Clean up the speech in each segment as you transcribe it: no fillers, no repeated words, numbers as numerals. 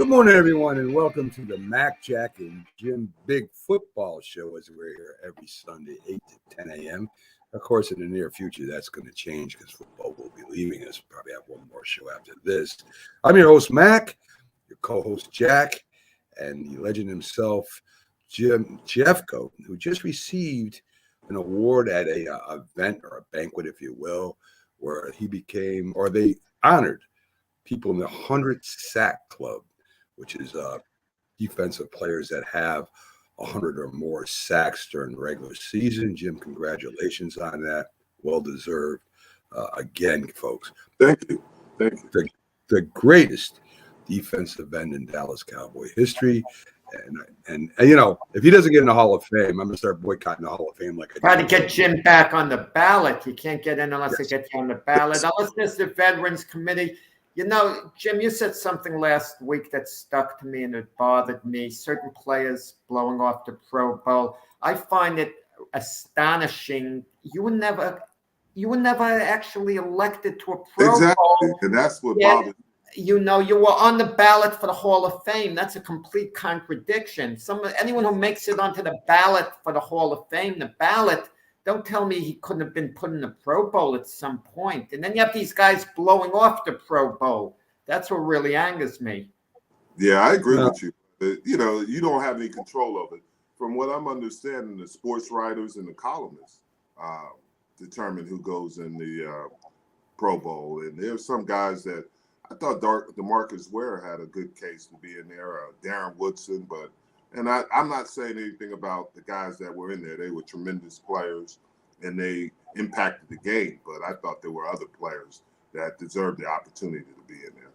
Good morning, everyone, and welcome to the Mac, Jack, and Jim Big Football Show as we're here every Sunday, 8 to 10 a.m. Of course, in the near future, that's going to change because football will be leaving us. We'll probably have one more show after this. I'm your host, Mac, your co-host, Jack, and the legend himself, Jim Jeffco, who just received an award at a event or a banquet, if you will, where they honored people in the 100 Sack Club, which is defensive players that have 100 or more sacks during the regular season. Jim, congratulations on that. Well deserved. Again, folks. Thank you. The greatest defensive end in Dallas Cowboy history. And you know, if he doesn't get in the Hall of Fame, I'm going to start boycotting the Hall of Fame. Try to get Jim back on the ballot. You can't get in unless it gets on the ballot. Unless there's the Veterans Committee. You know, Jim, you said something last week that stuck to me and it bothered me. Certain players blowing off the Pro Bowl. I find it astonishing. You were never actually elected to a Pro Bowl. And that's what bothers me. You know, you were on the ballot for the Hall of Fame. That's a complete contradiction. Anyone who makes it onto the ballot for the Hall of Fame, the ballot, don't tell me he couldn't have been put in the Pro Bowl at some point. And then you have these guys blowing off the Pro Bowl. That's what really angers me. Yeah, I agree with you. You know, you don't have any control of it. From what I'm understanding, the sports writers and the columnists determine who goes in the Pro Bowl. And there's some guys that I thought DeMarcus Ware had a good case to be in there, Darren Woodson, and I'm not saying anything about the guys that were in there. They were tremendous players, and they impacted the game. But I thought there were other players that deserved the opportunity to be in there.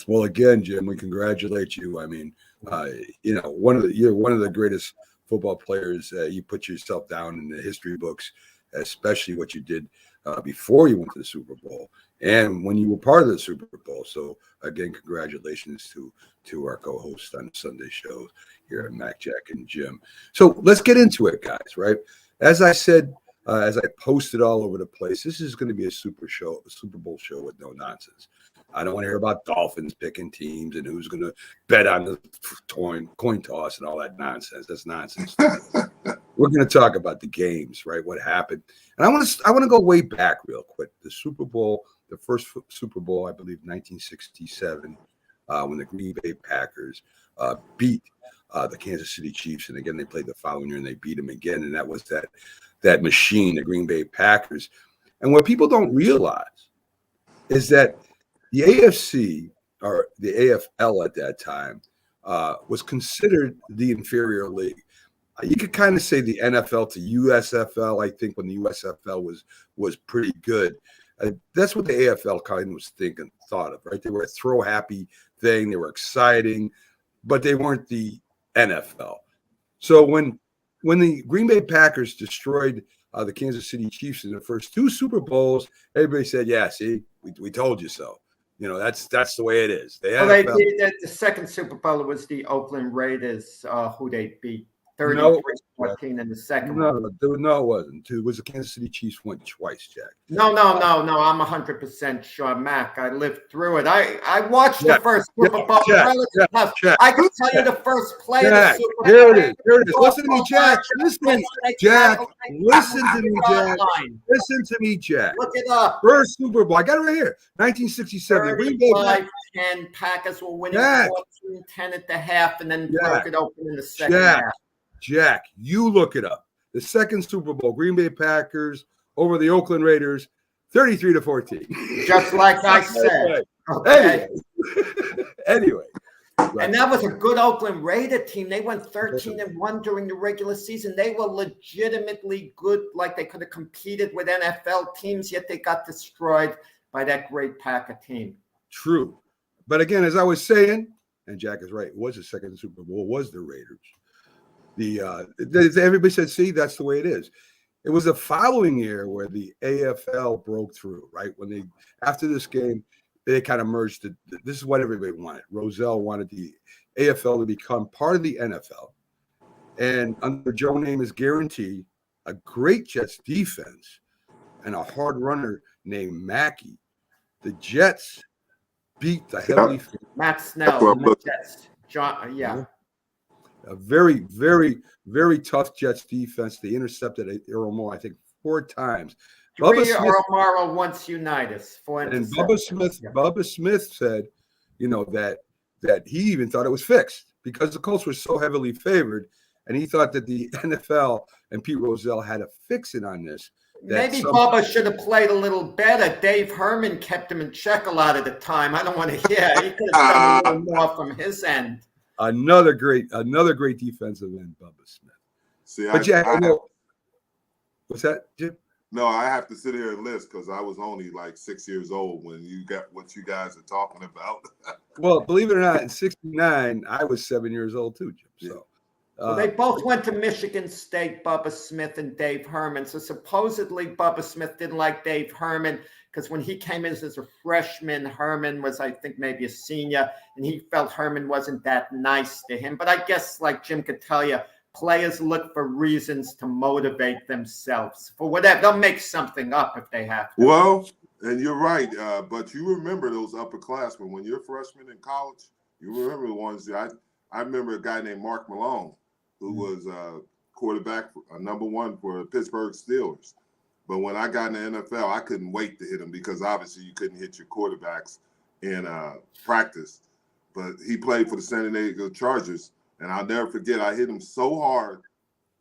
Well, again, Jim, we congratulate you. I mean, you know, you're one of the greatest football players. You put yourself down in the history books, especially what you did before you went to the Super Bowl and when you were part of the Super Bowl. So, again, congratulations to our co-hosts on the Sunday show here at Mac, Jack, and Jim. So let's get into it, guys, right? As I said, as I posted all over the place, this is going to be a Super Bowl show with no nonsense. I don't want to hear about Dolphins picking teams and who's going to bet on the coin toss and all that nonsense. That's nonsense. We're going to talk about the games, right? What happened. And I want to go way back real quick. The Super Bowl, the first Super Bowl, I believe, 1967, when the Green Bay Packers beat the Kansas City Chiefs. And again, they played the following year and they beat them again. And that was that machine, the Green Bay Packers. And what people don't realize is that the AFC, or the AFL at that time, was considered the inferior league. You could kind of say the NFL to USFL. I think when the USFL was pretty good. That's what the AFL kind of was thought of, right? They were a throw happy thing. They were exciting, but they weren't the NFL. So when the Green Bay Packers destroyed the Kansas City Chiefs in the first two Super Bowls, everybody said, "Yeah, see, we told you so." You know, that's the way it is. The second Super Bowl was the Oakland Raiders, who they beat 33-14 in the second one. No, it wasn't. It was the Kansas City Chiefs went twice, Jack. No. I'm 100% sure, Mac. I lived through it. I watched the first Super Bowl. I can tell you the first play of the Super Bowl. Here it is. Listen to me, Jack. Listen to me, Jack. Listen to me, Jack. Look it up. First Super Bowl. I got it right here. 1967. 35-10. Packers were winning 14-10 at the half and then broke it open in the second half. Jack, you look it up. The second Super Bowl, Green Bay Packers over the Oakland Raiders, 33-14. Just like I said. Okay. Anyway. Right. And that was a good Oakland Raider team. They went 13-1 during the regular season. They were legitimately good, like they could have competed with NFL teams, yet they got destroyed by that great Packer team. True. But again, as I was saying, and Jack is right, it was the second Super Bowl, was the Raiders. Everybody said, see, that's the way it is. It was the following year where the AFL broke through, right? When after this game, they kind of merged. This is what everybody wanted. Rozelle wanted the AFL to become part of the NFL. And under Joe Namath's guarantee, a great Jets defense and a hard runner named Mackey, the Jets beat the heavily Matt That's Snell, what I'm looking. Jets. John, yeah. a very, very, very tough Jets defense. They intercepted Earl Moore, I think, 4 times. Bubba 3 Smith Earl Morrow, once Unitas. 4 and interceptions. Yeah. Bubba Smith said, that he even thought it was fixed because the Colts were so heavily favored, and he thought that the NFL and Pete Rozelle had a fix it on this. Maybe Bubba should have played a little better. Dave Herman kept him in check a lot of the time. I don't want to hear. He could have done a little more from his end. Another great defensive end, Bubba Smith. See, But what's that, Jim? No, I have to sit here and list because I was only like 6 years old when you got what you guys are talking about. Well, believe it or not, in '69, I was 7 years old too, Jim. So Well, they both went to Michigan State, Bubba Smith and Dave Herman. So supposedly Bubba Smith didn't like Dave Herman because when he came in as a freshman, Herman was, I think, maybe a senior, and he felt Herman wasn't that nice to him. But I guess, like Jim could tell you, players look for reasons to motivate themselves for whatever. They'll make something up if they have to. Well, and you're right, but you remember those upperclassmen when you're a freshman in college. You remember the ones that I remember a guy named Mark Malone, who was quarterback, number 1 for the Pittsburgh Steelers. But when I got in the NFL, I couldn't wait to hit him because obviously you couldn't hit your quarterbacks in practice. But he played for the San Diego Chargers, and I'll never forget, I hit him so hard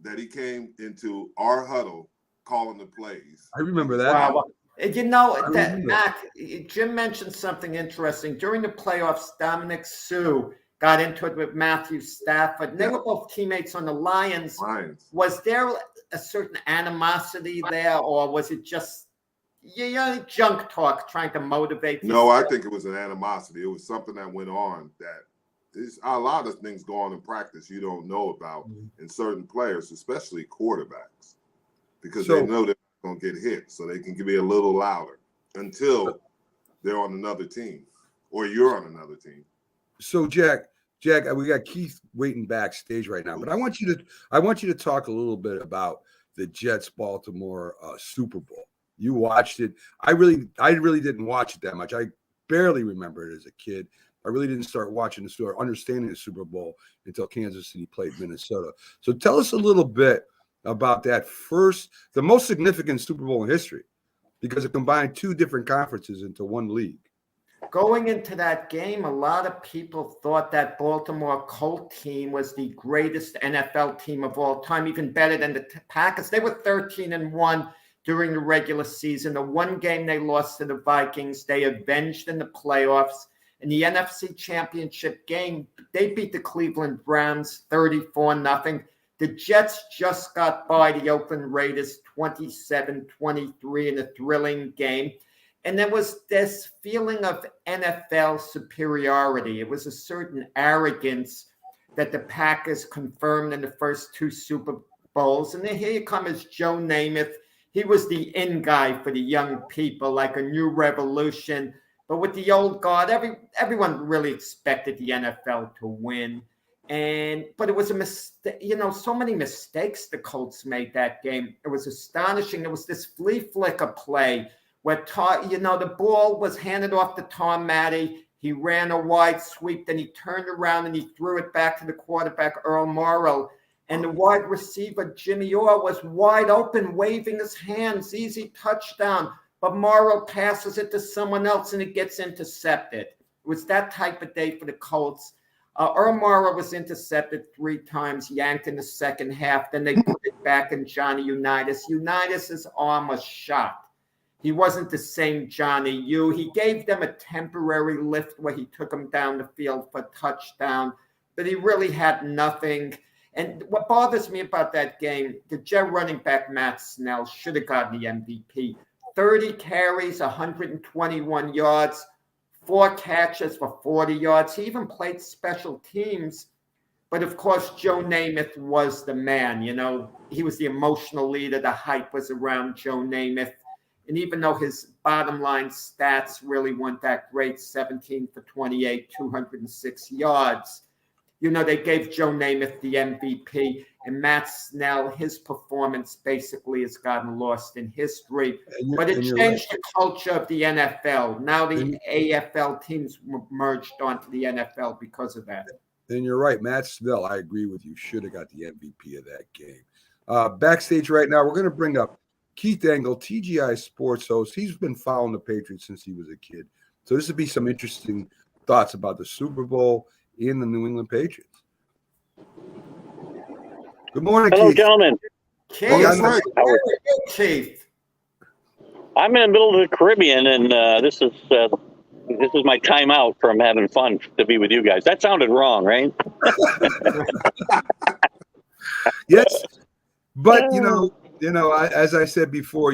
that he came into our huddle calling the plays. I remember that. Wow. You know, Mac, Jim mentioned something interesting. During the playoffs, Dominic Sue got into it with Matthew Stafford. They were both teammates on the Lions. Was there a certain animosity there, or was it just junk talk trying to motivate? No, I think it was an animosity. It was something that went on that there's a lot of things go on in practice you don't know about in certain players, especially quarterbacks, because they know they're going to get hit, so they can be a little louder until they're on another team or you're on another team. So Jack, we got Keith waiting backstage right now, but I want you to talk a little bit about the Jets Baltimore Super Bowl. You watched it. I really didn't watch it that much. I barely remember it as a kid. I really didn't start watching or understanding the Super Bowl until Kansas City played Minnesota. So tell us a little bit about that the most significant Super Bowl in history, because it combined 2 different conferences into one league. Going into that game, a lot of people thought that Baltimore Colt team was the greatest NFL team of all time, even better than the Packers. They were 13-1 during the regular season. The one game they lost to the Vikings, they avenged in the playoffs. In the NFC Championship game, they beat the Cleveland Browns 34-0. The Jets just got by the Oakland Raiders 27-23 in a thrilling game. And there was this feeling of NFL superiority. It was a certain arrogance that the Packers confirmed in the first 2 Super Bowls. And then here comes Joe Namath. He was the in guy for the young people, like a new revolution. But with the old guard, everyone really expected the NFL to win. But it was a mistake, so many mistakes the Colts made that game. It was astonishing. There was this flea flicker play where, the ball was handed off to Tom Matty. He ran a wide sweep, then he turned around and he threw it back to the quarterback, Earl Morrow. And the wide receiver, Jimmy Orr, was wide open, waving his hands, easy touchdown. But Morrow passes it to someone else and it gets intercepted. It was that type of day for the Colts. Earl Morrow was intercepted 3 times, yanked in the second half. Then they put it back in Johnny Unitas. Unitas's arm was shot. He wasn't the same Johnny U. He gave them a temporary lift where he took them down the field for a touchdown, but he really had nothing. And what bothers me about that game, the Jet running back Matt Snell should have gotten the MVP. 30 carries, 121 yards, 4 catches for 40 yards. He even played special teams. But, of course, Joe Namath was the man. He was the emotional leader. The hype was around Joe Namath. And even though his bottom line stats really weren't that great, 17 for 28, 206 yards, You know, they gave Joe Namath the MVP, and Matt Snell, his performance basically has gotten lost in history. But it changed the culture of the NFL. Now the AFL teams merged onto the NFL because of that. And you're right. Matt Snell, I agree with you, should have got the MVP of that game. Backstage right now, we're going to bring up Keith Engel, TGI Sports host. He's been following the Patriots since he was a kid. So this would be some interesting thoughts about the Super Bowl in the New England Patriots. Good morning, Hello, Keith. gentlemen. Keith, Oh, that's right. how are you, Keith? I'm in the middle of the Caribbean, and this is my time out from having fun to be with you guys. That sounded wrong, right? Yes, but as I said before,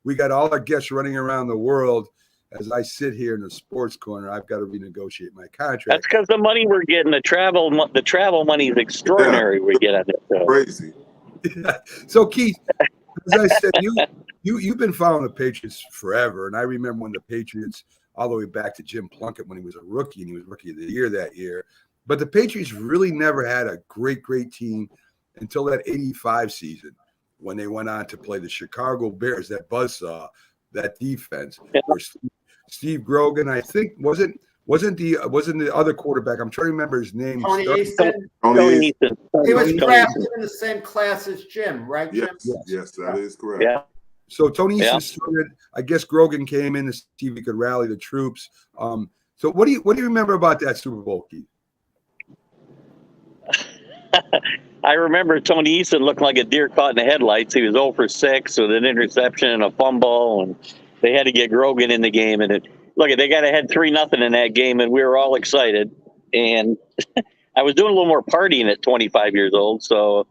we got all our guests running around the world. As I sit here in the sports corner, I've got to renegotiate my contract. That's because the money we're getting, the travel money is extraordinary. We get on this show. Crazy. So Keith, as I said, you've been following the Patriots forever, and I remember when the Patriots, all the way back to Jim Plunkett when he was a rookie, and he was Rookie of the Year that year. But the Patriots really never had a great team until that '85 season when they went on to play the Chicago Bears. That buzzsaw, that defense. Yeah. Where Steve Grogan, I think, wasn't the other quarterback. I'm trying to remember his name. Tony Easton. Tony Easton. He was Tony drafted Easton. in the same class as Jim, right, Jim? Yes, that is correct. Yeah. So Tony Easton Yeah. started. I guess Grogan came in to see if he could rally the troops. So what do you remember about that Super Bowl, Keith? I remember Tony Easton looked like a deer caught in the headlights. He was 0 for 6 with an interception and a fumble, and they had to get Grogan in the game. And they got ahead 3-0 in that game, and we were all excited. And I was doing a little more partying at 25 years old, so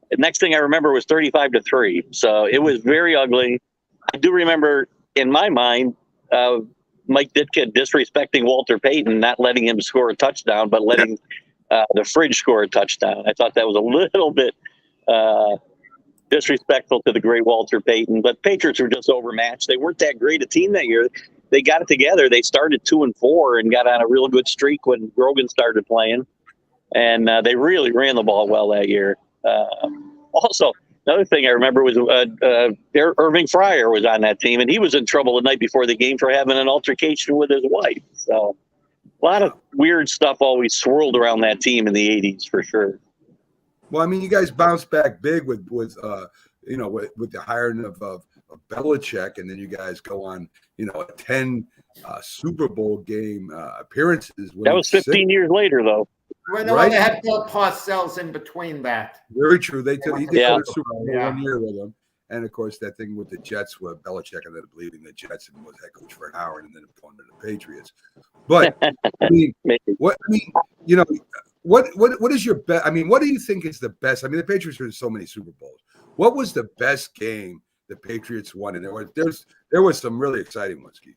the next thing I remember was 35-3. So it was very ugly. I do remember, in my mind, Mike Ditka disrespecting Walter Payton, not letting him score a touchdown, but letting the fridge score a touchdown. I thought that was a little bit disrespectful to the great Walter Payton. But Patriots were just overmatched. They weren't that great a team that year. They got it together. They started 2-4 and got on a real good streak when Grogan started playing. And they really ran the ball well that year. Also, another thing I remember was Irving Fryer was on that team, and he was in trouble the night before the game for having an altercation with his wife. So a lot of weird stuff always swirled around that team in the 80s for sure. Well, I mean, you guys bounced back big with the hiring of Belichick, and then you guys go on, a 10 Super Bowl game appearances. That was 15 years later, though. They had Bill Parcells in between that. Very true. He did go to the Super Bowl 1 year with them. And, of course, that thing with the Jets with Belichick and then leaving the Jets and was head coach for an hour and then going to the Patriots. But, I mean, what is your best? I mean, what do you think is the best? I mean, the Patriots are in so many Super Bowls. What was the best game the Patriots won? And there was some really exciting ones, Keith.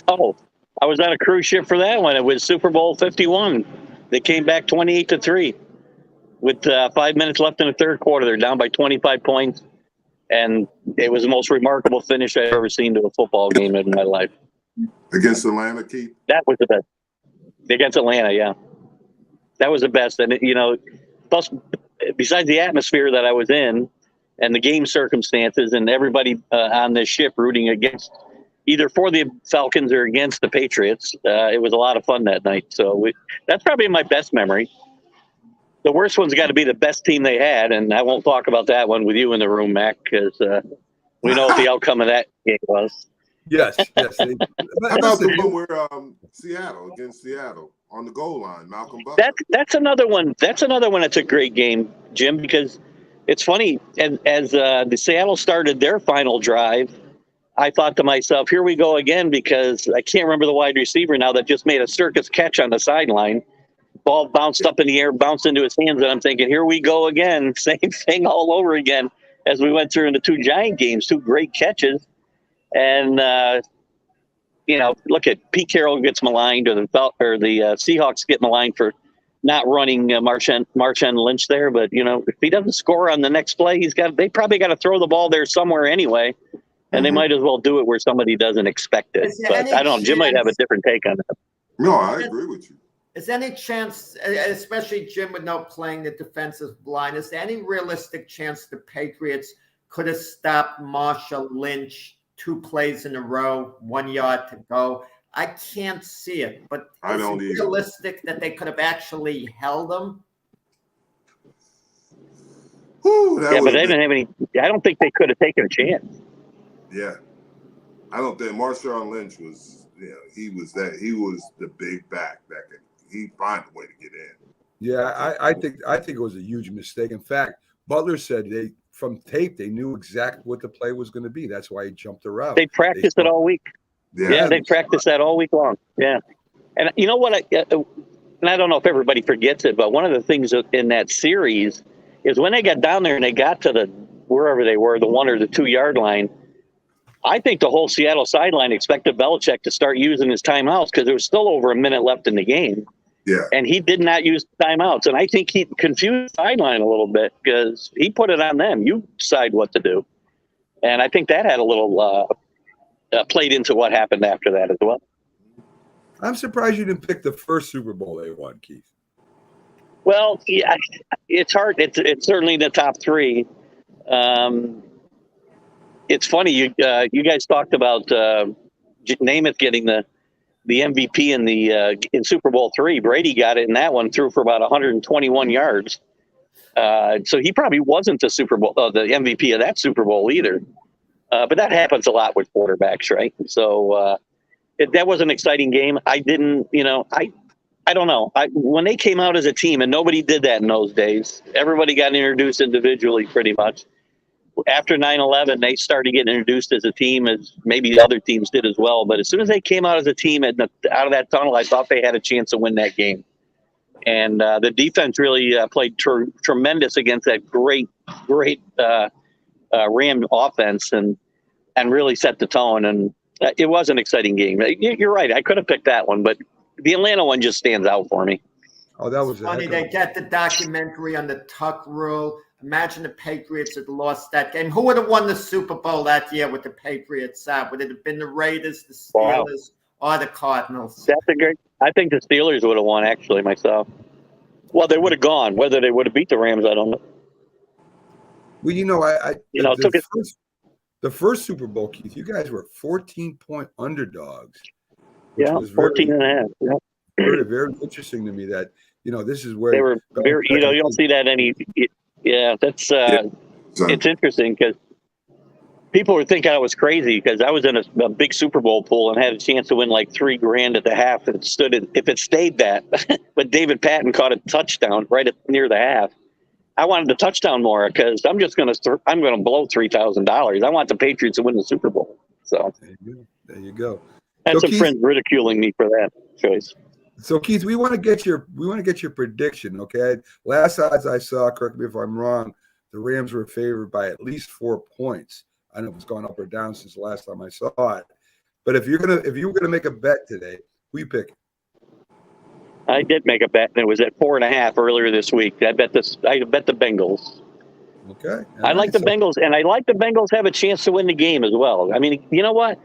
Oh, I was on a cruise ship for that one. It was Super Bowl 51. They came back 28-3 with 5 minutes left in the third quarter. They're down by 25 points, and it was the most remarkable finish I've ever seen to a football game in my life. Against Atlanta, Keith? That was the best. Against Atlanta, yeah. That was the best. And, plus, besides the atmosphere that I was in and the game circumstances and everybody on this ship rooting against either for the Falcons or against the Patriots, it was a lot of fun that night. So that's probably my best memory. The worst one's got to be the best team they had, and I won't talk about that one with you in the room, Mac, because we know what the outcome of that game was. Yes. How about the one where against Seattle on the goal line, Malcolm Butler? That's another one. That's a great game, Jim, because it's funny. As the Seattle started their final drive, I thought to myself, here we go again, because I can't remember the wide receiver now that just made a circus catch on the sideline. Ball bounced up in the air, bounced into his hands, and I'm thinking, here we go again. Same thing all over again as we went through in the two Giant games, two great catches. And, look at Pete Carroll gets maligned, or the Seahawks get maligned for not running Marshawn Lynch there. But, if he doesn't score on the next play, they probably got to throw the ball there somewhere anyway. And they might as well do it where somebody doesn't expect it. But I don't know. Jim might have a different take on that. No, I agree with you. Is there any chance, especially Jim would know playing the defensive line, is there any realistic chance the Patriots could have stopped Marshall Lynch 2 plays in a row, 1 yard to go? I can't see it, but I don't is it either. realistic that they could have actually held him? Whew, that Yeah, but would've they been- didn't have any. I don't think they could have taken a chance. Yeah, I don't think Marshawn Lynch was. He was the big back that could. He find a way to get in. Yeah, I think it was a huge mistake. In fact, Butler said from tape they knew exactly what the play was going to be. That's why he jumped around. They practiced it all week. Yeah, they practiced that all week long. Yeah, and you know what? And I don't know if everybody forgets it, but one of the things in that series is when they got down there and they got to wherever they were, the 1 or the 2 yard line. I think the whole Seattle sideline expected Belichick to start using his timeouts because there was still over a minute left in the game. Yeah, And he did not use timeouts. And I think he confused the sideline a little bit because he put it on them. You decide what to do. And I think that had a little played into what happened after that as well. I'm surprised you didn't pick the first Super Bowl they won, Keith. Well, yeah, it's hard. It's certainly in the top 3. It's funny. You guys talked about Namath getting the MVP in Super Bowl III. Brady got it in that one, threw for about 121 yards. So he probably wasn't the MVP of that Super Bowl either. But that happens a lot with quarterbacks, right? So that was an exciting game. I didn't, I don't know. When they came out as a team, and nobody did that in those days, everybody got introduced individually pretty much. After 9/11, they started getting introduced as a team, as maybe other teams did as well. But as soon as they came out as a team out of that tunnel, I thought they had a chance to win that game. And the defense really played tremendous against that great Ram offense and really set the tone. And it was an exciting game. You're right. I could have picked that one, but the Atlanta one just stands out for me. Oh, that was Funny, they get the documentary on the Tuck rule. Imagine the Patriots had lost that game. Who would have won the Super Bowl that year with the Patriots? Would it have been the Raiders, the Steelers, or the Cardinals? That's a great. I think the Steelers would have won, actually, myself. Well, they would have gone. Whether they would have beat the Rams, I don't know. Well, the first Super Bowl, Keith, you guys were 14-point underdogs. Yeah, 14 and a half. Yeah. Very, very interesting to me that, this is where they were very, you don't see that any. Yeah, that's it's interesting because people were thinking I was crazy because I was in a big Super Bowl pool and had a chance to win like $3,000 at the half. And if it stayed that, but David Patton caught a touchdown right near the half. I wanted the touchdown more because I'm going to blow $3,000. I want the Patriots to win the Super Bowl. So there you go. Had some Keith, friends ridiculing me for that choice. So Keith, we want to get your prediction. Okay, last odds I saw, correct me if I'm wrong, the Rams were favored by at least 4 points. I don't know if it's gone up or down since the last time I saw it. But if you were gonna make a bet today, who you pick? I did make a bet, and it was at 4.5 earlier this week. I bet the Bengals. Okay. I like the Bengals, and I like the Bengals have a chance to win the game as well. I mean, you know what?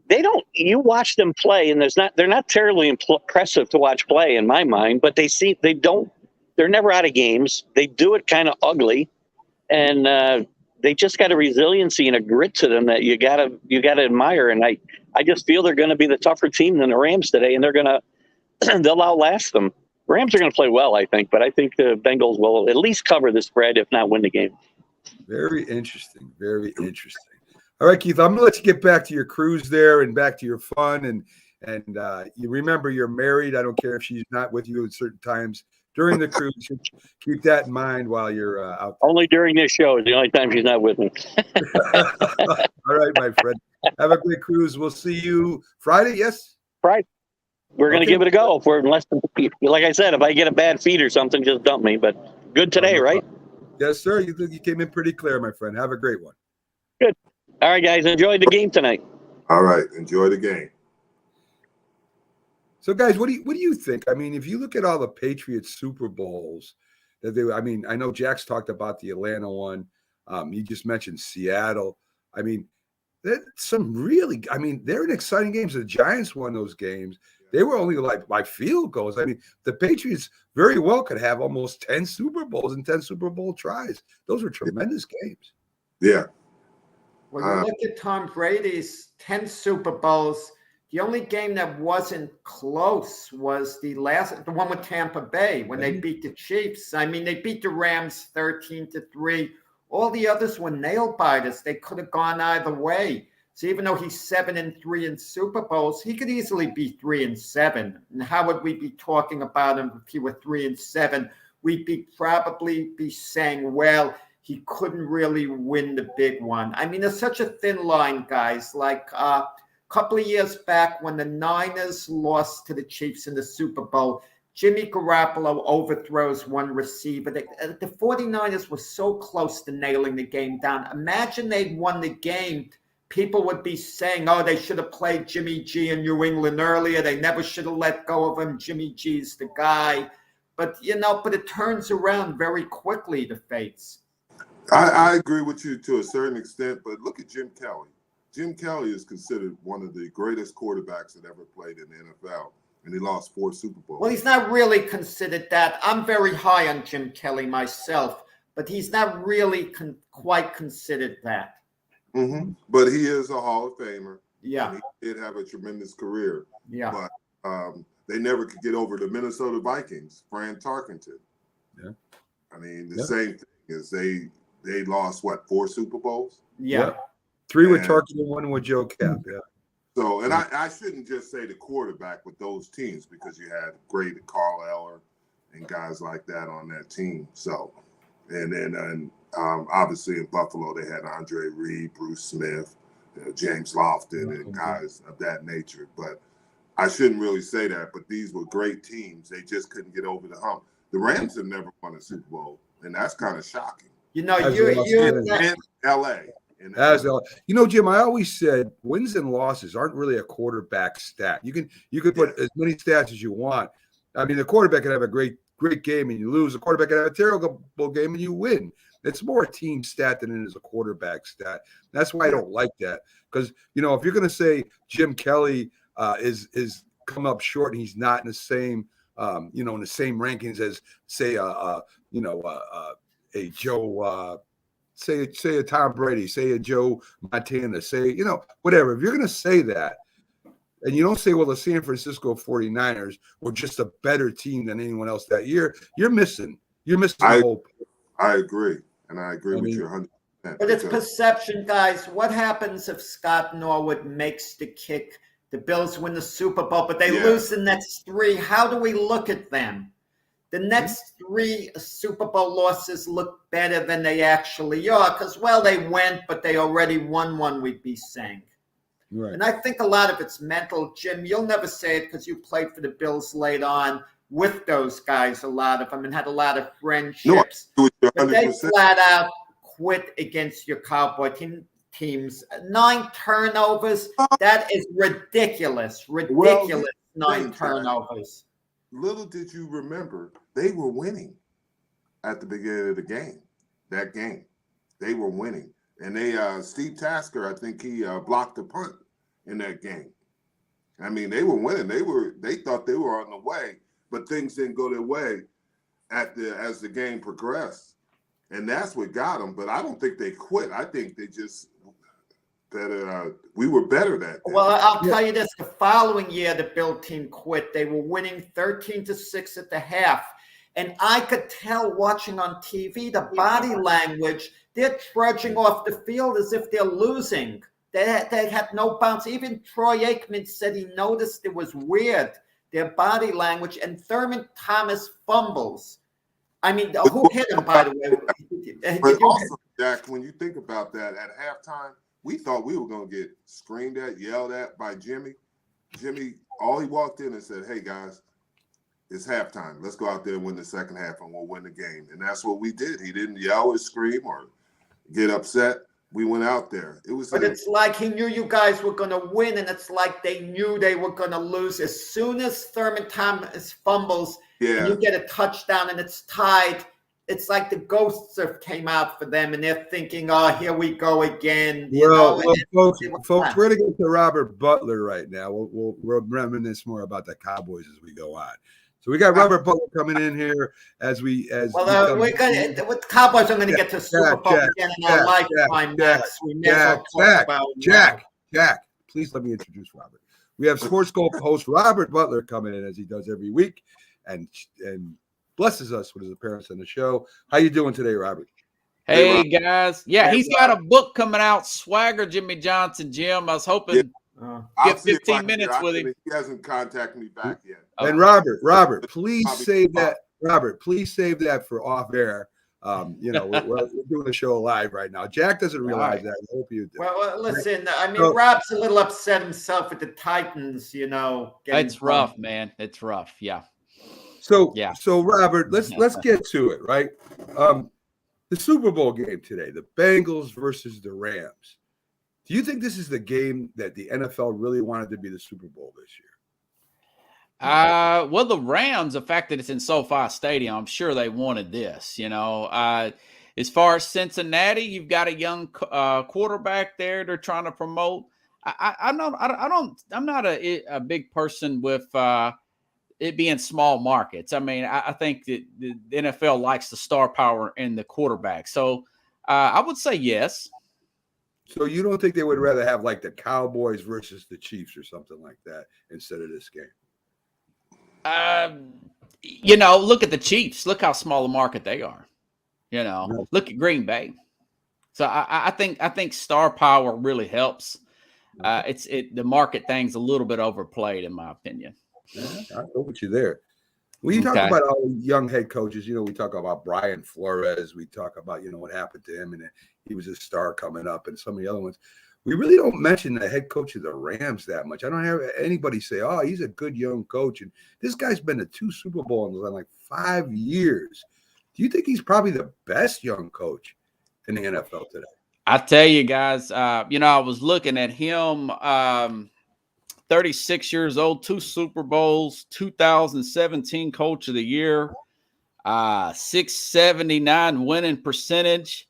They don't. You watch them play, and they're not terribly impressive to watch play in my mind. But they're never out of games. They do it kind of ugly, and they just got a resiliency and a grit to them that you gotta admire. And I just feel they're going to be the tougher team than the Rams today, and they'll outlast them. Rams are going to play well, I think, but I think the Bengals will at least cover the spread, if not win the game. Very interesting. Very interesting. All right, Keith, I'm going to let you get back to your cruise there and back to your fun. And you remember you're married. I don't care if she's not with you at certain times during the cruise. Keep that in mind while you're out there. Only during this show is the only time she's not with me. All right, my friend. Have a great cruise. We'll see you Friday, yes? Friday. We're going to give it a go. Like I said, if I get a bad feed or something, just dump me. But good today, right? Yes, sir. You came in pretty clear, my friend. Have a great one. Good. All right, guys. Enjoy the game tonight. All right. Enjoy the game. So, guys, what do you think? I mean, if you look at all the Patriots Super Bowls I know Jack's talked about the Atlanta one. You just mentioned Seattle. I mean, they're in exciting games. The Giants won those games. They were only like by field goals. I mean, the Patriots very well could have almost 10 Super Bowls and 10 Super Bowl tries. Those were tremendous games. Yeah. Well, you look at Tom Brady's 10 Super Bowls. The only game that wasn't close was the one with Tampa Bay when they beat the Chiefs. I mean, they beat the Rams 13-3. All the others were nail biters. They could have gone either way. So even though he's 7-3 in Super Bowls, he could easily be 3-7. And how would we be talking about him if he were 3-7? We'd probably be saying, well, he couldn't really win the big one. I mean, there's such a thin line, guys. Like a couple of years back when the Niners lost to the Chiefs in the Super Bowl, Jimmy Garoppolo overthrows one receiver. The 49ers were so close to nailing the game down. Imagine they'd won the game. People would be saying, oh, they should have played Jimmy G in New England earlier. They never should have let go of him. Jimmy G's the guy. But it turns around very quickly, the fates. I agree with you to a certain extent, but look at Jim Kelly. Jim Kelly is considered one of the greatest quarterbacks that ever played in the NFL, and he lost 4 Super Bowls. Well, he's not really considered that. I'm very high on Jim Kelly myself, but he's not really quite considered that. Mm-hmm. But he is a Hall of Famer. Yeah. And he did have a tremendous career. Yeah. But they never could get over the Minnesota Vikings, Fran Tarkenton. Yeah. I mean, the same thing is they lost, 4 Super Bowls? Yeah. 3 with Tarkenton, 1 with Joe Cap. Yeah. So, and I shouldn't just say the quarterback with those teams because you had great Carl Eller and guys like that on that team. So, and then obviously in Buffalo, they had Andre Reed, Bruce Smith, James Lofton, and guys of that nature. But I shouldn't really say that, but these were great teams. They just couldn't get over the hump. The Rams have never won a Super Bowl, and that's kind of shocking. You know, in L.A. Jim, I always said wins and losses aren't really a quarterback stat. You could put as many stats as you want. I mean, the quarterback can have a great game and you lose. The quarterback can have a terrible game and you win. It's more a team stat than it is a quarterback stat. That's why I don't like that. Because, if you're going to say Jim Kelly is come up short and he's not in the same, in the same rankings as, say, a Joe, say a Tom Brady, say a Joe Montana, say, whatever. If you're going to say that, and you don't say, well, the San Francisco 49ers were just a better team than anyone else that year, you're missing the whole. I agree. And I agree with you 100%. But it's perception, guys. What happens if Scott Norwood makes the kick? The Bills win the Super Bowl, but they lose the next 3. How do we look at them? The next 3 Super Bowl losses look better than they actually are because, they went, but they already won one, we'd be saying. Right. And I think a lot of it's mental. Jim, you'll never say it because you played for the Bills late on with those guys, a lot of them, and had a lot of friendships. No, but they flat out quit against your Cowboy teams. 9 turnovers, that is ridiculous. Ridiculous 9 turnovers. Little did you remember, they were winning at the beginning of the game. That game, they were winning, and Steve Tasker, I think he blocked a punt in that game. I mean, they were winning. They thought they were on the way, but things didn't go their way as the game progressed, and that's what got them. But I don't think they quit. I think they just we were better that day. Well, I'll tell you this. The following year, the Bill team quit. They were winning 13-6 at the half. And I could tell watching on TV, the body language, they're trudging off the field as if they're losing. They had no bounce. Even Troy Aikman said he noticed it was weird, their body language. And Thurman Thomas fumbles. I mean, who hit him, by the way? But also, Jack, when you think about that, at halftime, we thought we were going to get screamed at, yelled at by Jimmy. Jimmy, all he walked in and said, hey, guys, it's halftime. Let's go out there and win the second half and we'll win the game. And that's what we did. He didn't yell or scream or get upset. We went out there. It's like he knew you guys were going to win, and it's like they knew they were going to lose. As soon as Thurman Thomas fumbles, and you get a touchdown and it's tied, it's like the ghosts have came out for them, and they're thinking, "Oh, here we go again." Well, folks, they were we're fine. going to get to Robert Butler right now. We'll reminisce more about the Cowboys as we go on. So we got Robert Butler coming in here as Well, he we're comes gonna with Cowboys. I'm going to get to Super Bowl Jack, again in our lifetime, Max. We may as well talk about it now. Jack, please let me introduce Robert. We have Sports Scope host Robert Butler coming in as he does every week, and blesses us with his appearance on the show. How you doing today, Robert? Hey, guys. Yeah, he's got a book coming out, Swagger Jimmy Johnson, Jim. I was hoping I'll get see if 15 I can minutes get- with him. He hasn't contacted me back yet. And Robert, please save that. Robert, please save that for off air. We're doing a show live right now. Jack doesn't realize that. I hope you do. Well, listen. I mean, So- Rob's a little upset himself with the Titans. getting It's rough, man. It's rough. Yeah. So Yeah. So Robert, let's get to it, right? The Super Bowl game today, the Bengals versus the Rams. Do you think this is the game that the NFL really wanted to be the Super Bowl this year? Well, the Rams, the fact that it's in SoFi Stadium, I'm sure they wanted this. As far as Cincinnati, you've got a young quarterback there. They're trying to promote. I'm not a big person with it being small markets. I mean, I think that the NFL likes the star power in the quarterback. So I would say yes. So you don't think they would rather have like the Cowboys versus the Chiefs or something like that instead of this game? Look at the Chiefs. Look how small a market they are. Look at Green Bay. So I think star power really helps. The market thing's a little bit overplayed, in my opinion. Yeah, I go with you there. When you talk about all young head coaches, we talk about Brian Flores. We talk about, what happened to him, and he was a star coming up, and some of the other ones. We really don't mention the head coach of the Rams that much. I don't have anybody say, "Oh, he's a good young coach." And this guy's been to 2 Super Bowls in like 5 years. Do you think he's probably the best young coach in the NFL today? I tell you guys, I was looking at him, 36 years old, 2 Super Bowls, 2017 Coach of the Year, 679 winning percentage.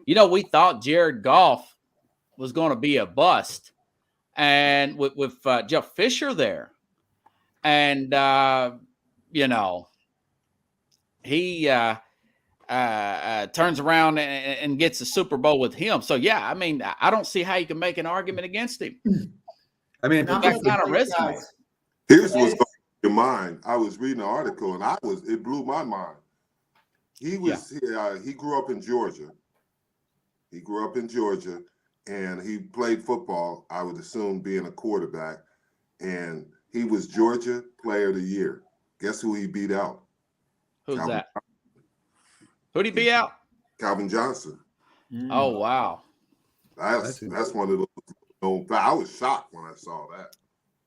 We thought Jared Goff was going to be a bust, and with Jeff Fisher there, and he turns around and gets a Super Bowl with him. So yeah, I mean, I don't see how you can make an argument against him. I mean, Now, That kind of resume. Here's what's on your mind. I was reading an article and it blew my mind. He grew up in Georgia. He grew up in Georgia and he played football, I would assume being a quarterback. And he was Georgia Player of the Year. Guess who he beat out? Who's Calvin that? Who'd he be out? Calvin Johnson. Oh, wow. That's one of those. I was shocked when I saw that.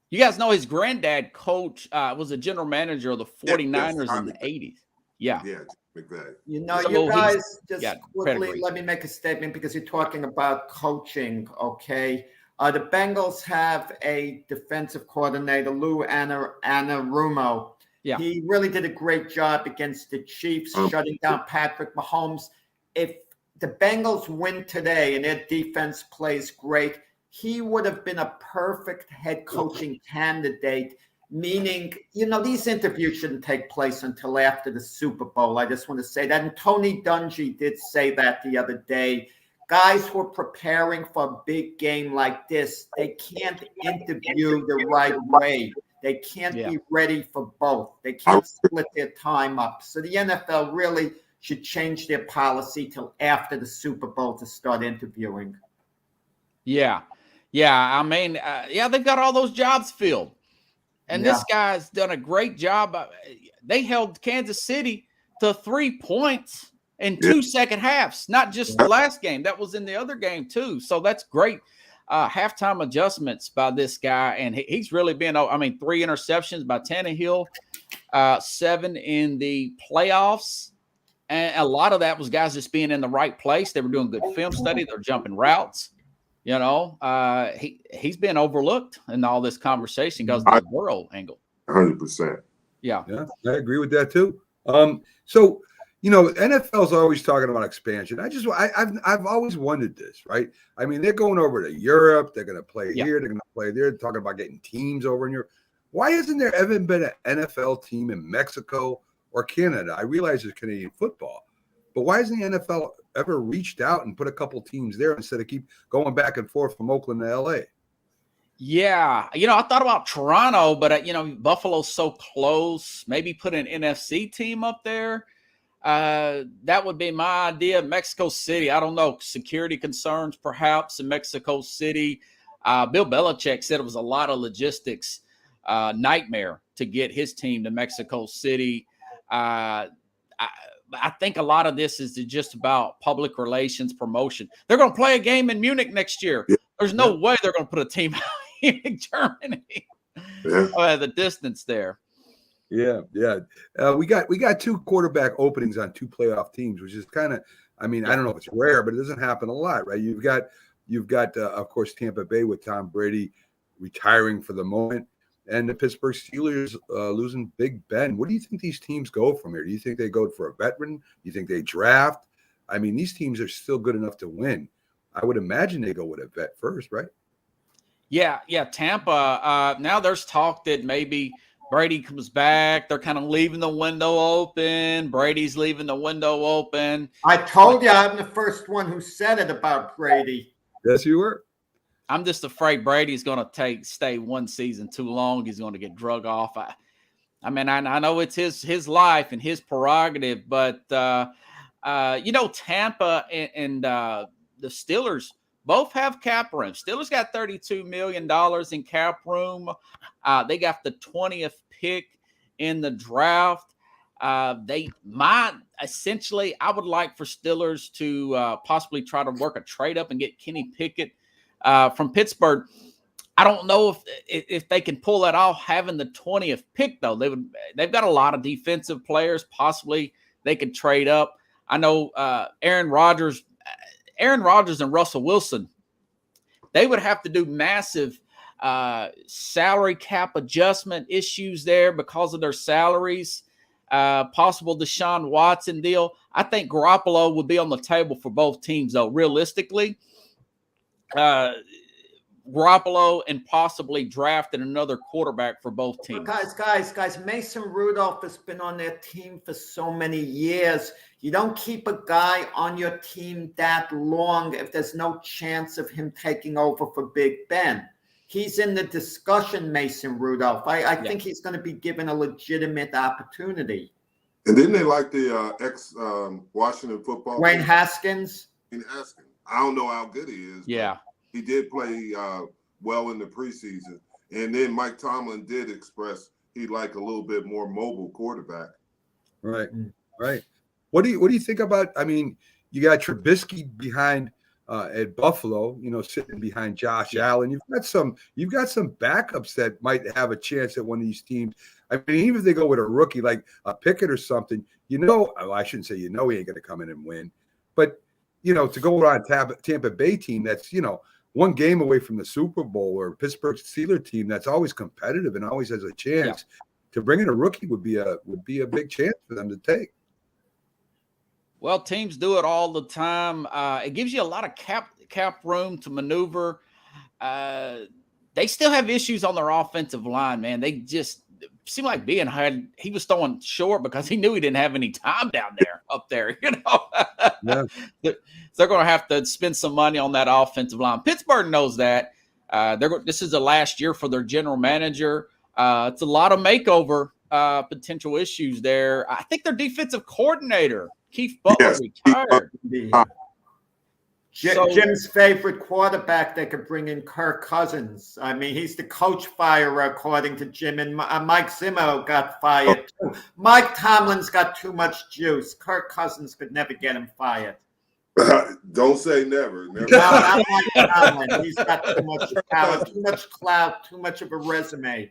You guys know his granddad coach was a general manager of the 49ers in the 80s. Yeah. Yeah, McVay. You So guys, just quickly, pedigree. let me make a statement because you're talking about coaching, okay? The Bengals have a defensive coordinator, Lou Anarumo. Yeah. He really did a great job against the Chiefs, shutting down Patrick Mahomes. If the Bengals win today and their defense plays great, he would have been a perfect head coaching candidate, meaning, these interviews shouldn't take place until after the Super Bowl. I just want to say that. And Tony Dungy did say that the other day. Guys who are preparing for a big game like this, they can't interview the right way. They can't be ready for both. They can't split their time up. So the NFL really should change their policy till after the Super Bowl to start interviewing. Yeah. Yeah. I mean, they've got all those jobs filled. And this guy's done a great job. They held Kansas City to 3 points in 2 second halves, not just the last game. That was in the other game, too. So that's great. Halftime adjustments by this guy. And he's really been, 3 interceptions by Tannehill, 7 in the playoffs. And a lot of that was guys just being in the right place. They were doing good film study. They're jumping routes. He's been overlooked in all this conversation because of the Burrow angle. 100%. Yeah. Yeah, I agree with that too. So, NFL's always talking about expansion. I've always wondered this, right? I mean, they're going over to Europe. They're going to play here. They're going to play there. They're talking about getting teams over in Europe. Why hasn't there ever been an NFL team in Mexico or Canada? I realize it's Canadian football, but why hasn't the NFL ever reached out and put a couple teams there instead of keep going back and forth from Oakland to LA? Yeah, I thought about Toronto, but Buffalo's so close. Maybe put an NFC team up there. That would be my idea. Mexico City, I don't know, security concerns perhaps in Mexico City. Bill Belichick said it was a lot of logistics nightmare to get his team to Mexico City. I think a lot of this is just about public relations promotion. They're going to play a game in Munich next year. Yeah. There's no way they're going to put a team out in Germany. Yeah. The distance there. Yeah. We got 2 quarterback openings on 2 playoff teams, which is kind of, I don't know if it's rare, but it doesn't happen a lot, right? You've got of course, Tampa Bay with Tom Brady retiring for the moment, and the Pittsburgh Steelers losing Big Ben. What do you think these teams go from here? Do you think they go for a veteran? Do you think they draft? These teams are still good enough to win. I would imagine they go with a vet first, right? Yeah. Tampa. Now there's talk that maybe Brady comes back. They're kind of leaving the window open. Brady's leaving the window open. I told you I'm the first one who said it about Brady. Yes, you were. I'm just afraid Brady's going to stay one season too long. He's going to get drug off. I know it's his life and his prerogative, but Tampa and the Steelers both have cap room. Steelers got $32 million in cap room. They got the 20th pick in the draft. I would like for Steelers to possibly try to work a trade up and get Kenny Pickett from Pittsburgh. I don't know if they can pull that off having the 20th pick, though. They've got a lot of defensive players. Possibly they could trade up. I know Aaron Rodgers and Russell Wilson, they would have to do massive salary cap adjustment issues there because of their salaries. Possible Deshaun Watson deal. I think Garoppolo would be on the table for both teams, though. Realistically, Garoppolo and possibly drafting another quarterback for both teams. Guys, Mason Rudolph has been on their team for so many years. You don't keep a guy on your team that long if there's no chance of him taking over for Big Ben. He's in the discussion, Mason Rudolph. I think he's going to be given a legitimate opportunity. And didn't they like the ex-Washington football Wayne player? Haskins? Wayne Haskins. I don't know how good he is. Yeah. He did play well in the preseason. And then Mike Tomlin did express he'd like a little bit more mobile quarterback. Right. What do you think about, you got Trubisky behind at Buffalo, sitting behind Josh Allen. You've got some backups that might have a chance at one of these teams. Even if they go with a rookie like a Pickett or something, I shouldn't say he ain't going to come in and win, but to go on Tampa Bay team that's one game away from the Super Bowl, or Pittsburgh Steelers team that's always competitive and always has a chance, to bring in a rookie would be a big chance for them to take. Well, teams do it all the time. It gives you a lot of cap room to maneuver. They still have issues on their offensive line, man. They just seem like he was throwing short because he knew he didn't have any time down there, up there, Yeah. They're going to have to spend some money on that offensive line. Pittsburgh knows that. This is the last year for their general manager. It's a lot of makeover potential issues there. I think their defensive coordinator, Keith Butler, retired. Jim's favorite quarterback, they could bring in Kirk Cousins. He's the coach firer, according to Jim, and Mike Zimmer got fired too. Mike Tomlin's got too much juice. Kirk Cousins could never get him fired. Don't say never. No, not Mike Tomlin. He's got too much power, too much clout, too much of a resume.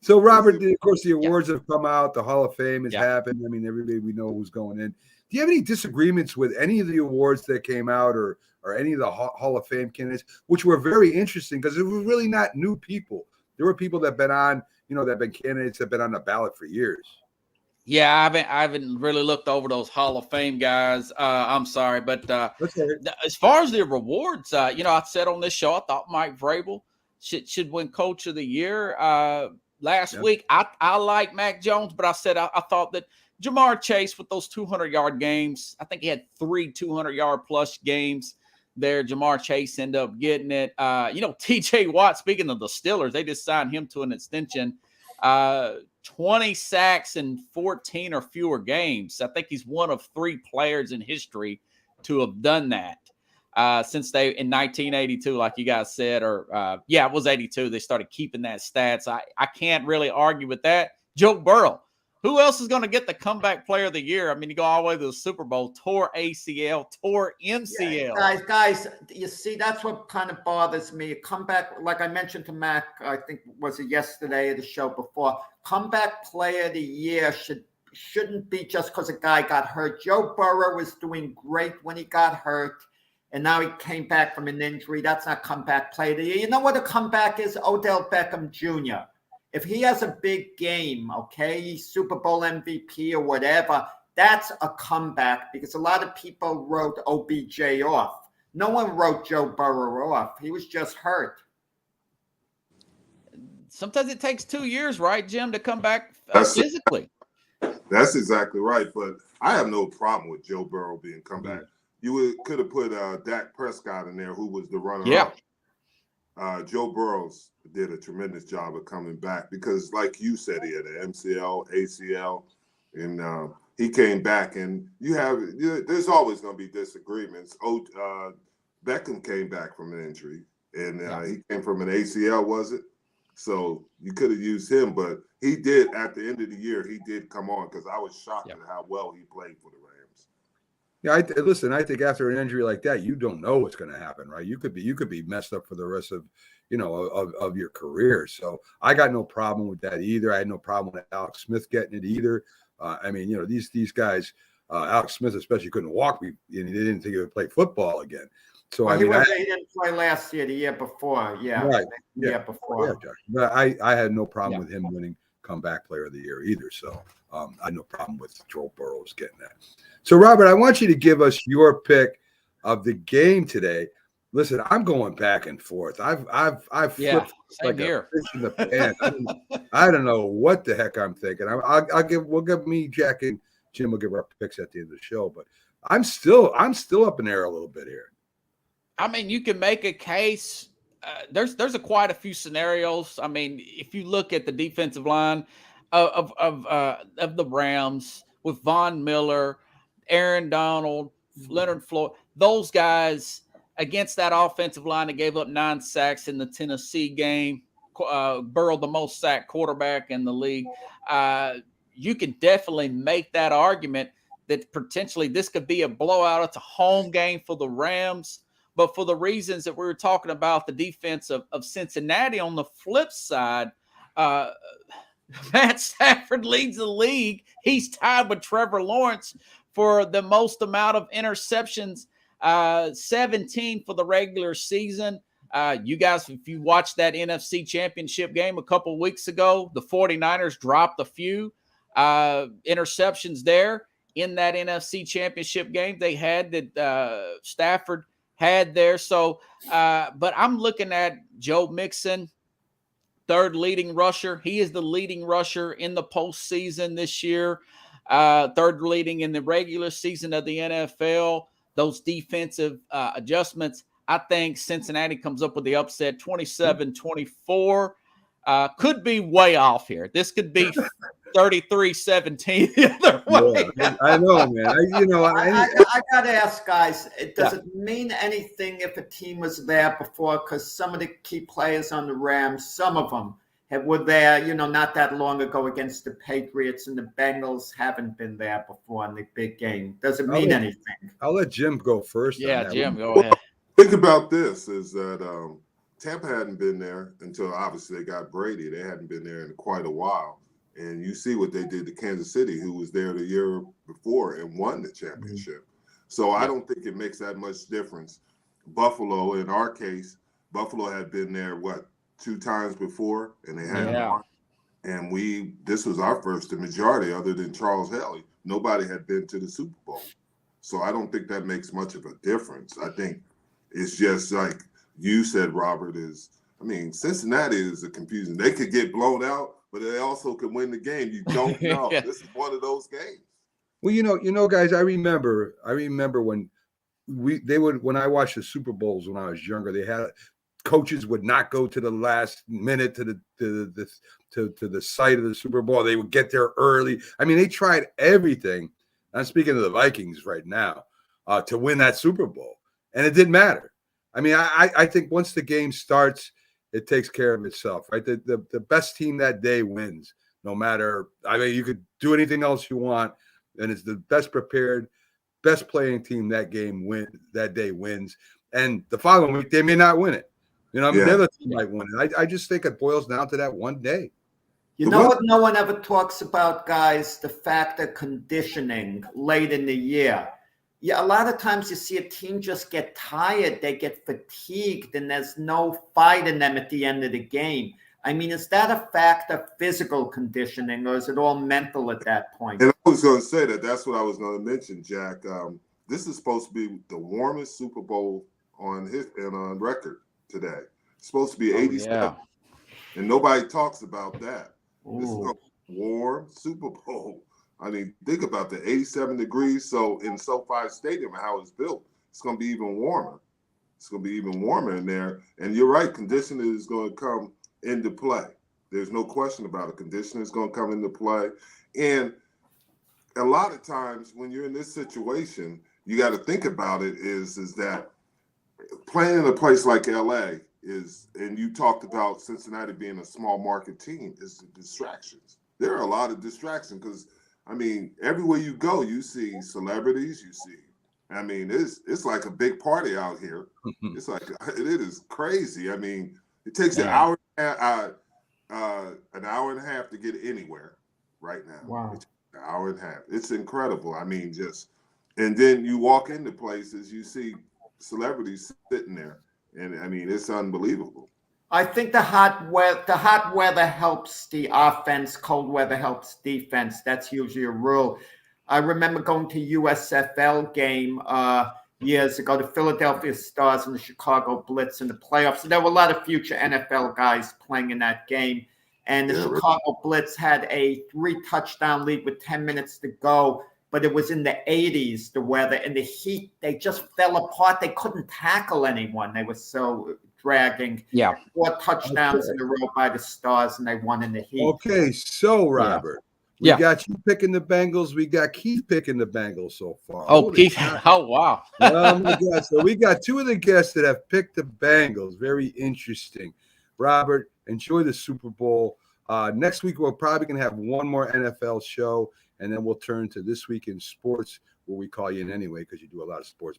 So, Robert, of course, the awards have come out. The Hall of Fame has happened. Everybody, we know who's going in. Do you have any disagreements with any of the awards that came out, or any of the Hall of Fame candidates, which were very interesting because it was really not new people. There were people that have been on, that have been candidates that have been on the ballot for years. Yeah, I haven't really looked over those Hall of Fame guys. I'm sorry, but That's all right. as far as the rewards, I said on this show I thought Mike Vrabel should win Coach of the Year. Last Yep. week, I like Mac Jones, but I said I thought that Jamar Chase with those 200-yard games, I think he had 3 200-yard plus games there. Jamar Chase ended up getting it. T.J. Watt, speaking of the Steelers, they just signed him to an extension. 20 sacks in 14 or fewer games. I think he's one of 3 players in history to have done that since they in 1982, like you guys said, or it was 82. They started keeping that stats. I can't really argue with that. Joe Burrow. Who else is going to get the comeback player of the year? I mean, you go all the way to the Super Bowl, tore ACL, tore MCL. Yeah, guys, you see, that's what kind of bothers me. Comeback, like I mentioned to Mac, I think was it yesterday or the show before. Comeback player of the year shouldn't be just because a guy got hurt. Joe Burrow was doing great when he got hurt, and now he came back from an injury. That's not comeback player of the year. You know what a comeback is? Odell Beckham Jr. If he has a big game, okay, Super Bowl MVP or whatever, that's a comeback because a lot of people wrote OBJ off. No one wrote Joe Burrow off. He was just hurt. Sometimes it takes 2 years, right, Jim, to come back physically. That's exactly right. But I have no problem with Joe Burrow being come back. You could have put Dak Prescott in there, who was the runner-up. Joe Burrows did a tremendous job of coming back because, like you said, he had an MCL, ACL, and he came back. And there's always going to be disagreements. Beckham came back from an injury, and he came from an ACL, was it? So you could have used him, but he did at the end of the year. He did come on because I was shocked at how well he played for the Rams. Yeah, listen. I think after an injury like that, you don't know what's going to happen, right? You could be messed up for the rest of, of your career. So I got no problem with that either. I had no problem with Alex Smith getting it either. These guys, Alex Smith especially couldn't walk. They didn't think he would play football again. So he didn't play last year, the year before. Yeah, right. The year before. Yeah, Josh. But I had no problem with him winning comeback player of the year either. So I had no problem with Joe Burrows getting that. So, Robert, I want you to give us your pick of the game today. Listen, I'm going back and forth. I've flipped like a fish in the pan. I don't know what the heck I'm thinking. We'll give me, Jack, and Jim will give our picks at the end of the show. But I'm still up in the air a little bit here. I mean, you can make a case. There's quite a few scenarios. I mean, if you look at the defensive line of the Rams with Von Miller, Aaron Donald, Leonard Floyd, those guys against that offensive line that gave up 9 sacks in the Tennessee game, Burrow, the most sacked quarterback in the league. You can definitely make that argument that potentially this could be a blowout. It's a home game for the Rams. But for the reasons that we were talking about, the defense of Cincinnati, on the flip side, Matt Stafford leads the league. He's tied with Trevor Lawrence for the most amount of interceptions, 17 for the regular season. You guys, if you watched that NFC Championship game a couple of weeks ago, the 49ers dropped a few interceptions there in that NFC Championship game. They had that Stafford had there. So, but I'm looking at Joe Mixon, third leading rusher. He is the leading rusher in the postseason this year, third leading in the regular season of the NFL. Those defensive adjustments, I think Cincinnati comes up with the upset 27-24. Could be way off here. This could be 33-17 the other way. Yeah, I know, man. I got to ask, guys, does it mean anything if a team was there before? Because some of the key players on the Rams, some of them were there, not that long ago against the Patriots, and the Bengals haven't been there before in the big game. Does it mean anything? I'll let Jim go first. Yeah, Jim, go ahead. Think about this, is that Tampa hadn't been there until obviously they got Brady. They hadn't been there in quite a while. And you see what they did to Kansas City, who was there the year before and won the championship. Mm-hmm. So I don't think it makes that much difference. Buffalo, in our case, Buffalo had been there, 2 times before, and they hadn't won. And this was our first, the majority, other than Charles Haley, nobody had been to the Super Bowl. So I don't think that makes much of a difference. I think it's just like you said, Robert, Cincinnati is a confusing. They could get blown out, but they also could win the game. You don't know. Yeah. This is one of those games. Well, guys, I remember when when I watched the Super Bowls when I was younger, they had coaches would not go to the last minute to the site of the Super Bowl. They would get there early. I mean, they tried everything. I'm speaking of the Vikings right now, to win that Super Bowl, and it didn't matter. I mean, I think once the game starts, it takes care of itself, right? The best team that day wins, no matter. I mean, you could do anything else you want, and it's the best prepared, best playing team that day wins. And the following week, they may not win it. You know, the other team might win it. I just think it boils down to that one day. You know what no one ever talks about, guys? The fact of conditioning late in the year. Yeah, a lot of times you see a team just get tired, they get fatigued, and there's no fight in them at the end of the game. I mean, is that a fact of physical conditioning, or is it all mental at that point? And I was going to say that's what I was going to mention, Jack. This is supposed to be the warmest Super Bowl on record today. It's supposed to be 87, and nobody talks about that. This is a warm Super Bowl. I mean, think about the 87 degrees. So in SoFi Stadium, how it's built, it's going to be even warmer. It's going to be even warmer in there. And you're right, conditioning is going to come into play. There's no question about it. Conditioning is going to come into play. And a lot of times when you're in this situation, you got to think about it is that playing in a place like LA is, and you talked about Cincinnati being a small market team, is the distractions. There are a lot of distractions because, I mean, everywhere you go, you see celebrities, it's like a big party out here. It's like, it is crazy. I mean, it takes an hour and a half to get anywhere right now. Wow. It's an hour and a half. It's incredible. I mean, and then you walk into places, you see celebrities sitting there, and I mean, it's unbelievable. I think the hot weather helps the offense, cold weather helps defense. That's usually a rule. I remember going to USFL game years ago, the Philadelphia Stars and the Chicago Blitz in the playoffs. So there were a lot of future NFL guys playing in that game. And the Chicago Blitz had a 3-touchdown lead with 10 minutes to go. But it was in the 80s, the weather and the heat. They just fell apart. They couldn't tackle anyone. They were so dragging. 4 touchdowns in a row by the Stars, and they won in the heat. Okay, so Robert, we got you picking the Bengals. We got Keith picking the Bengals so far. Oh, Keith! Oh, wow! Oh my God! So we got 2 of the guests that have picked the Bengals. Very interesting. Robert, enjoy the Super Bowl. Next week we're probably going to have one more NFL show, and then we'll turn to This Week in Sports, where we call you in anyway because you do a lot of sports.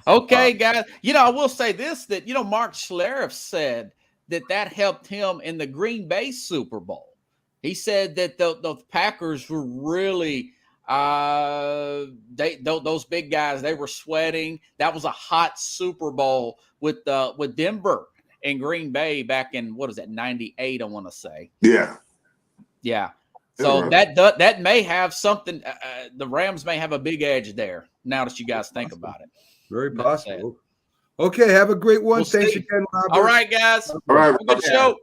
Okay, guys. I will say this, that, Mark Schlereth said that helped him in the Green Bay Super Bowl. He said that the Packers were really those big guys, they were sweating. That was a hot Super Bowl with Denver and Green Bay back in, what is that, 98, I want to say. Yeah. So that may have something. The Rams may have a big edge there. Now that you guys think about it, very possible. Okay, have a great one. Thanks again, Robert. All right, guys. All right, good show.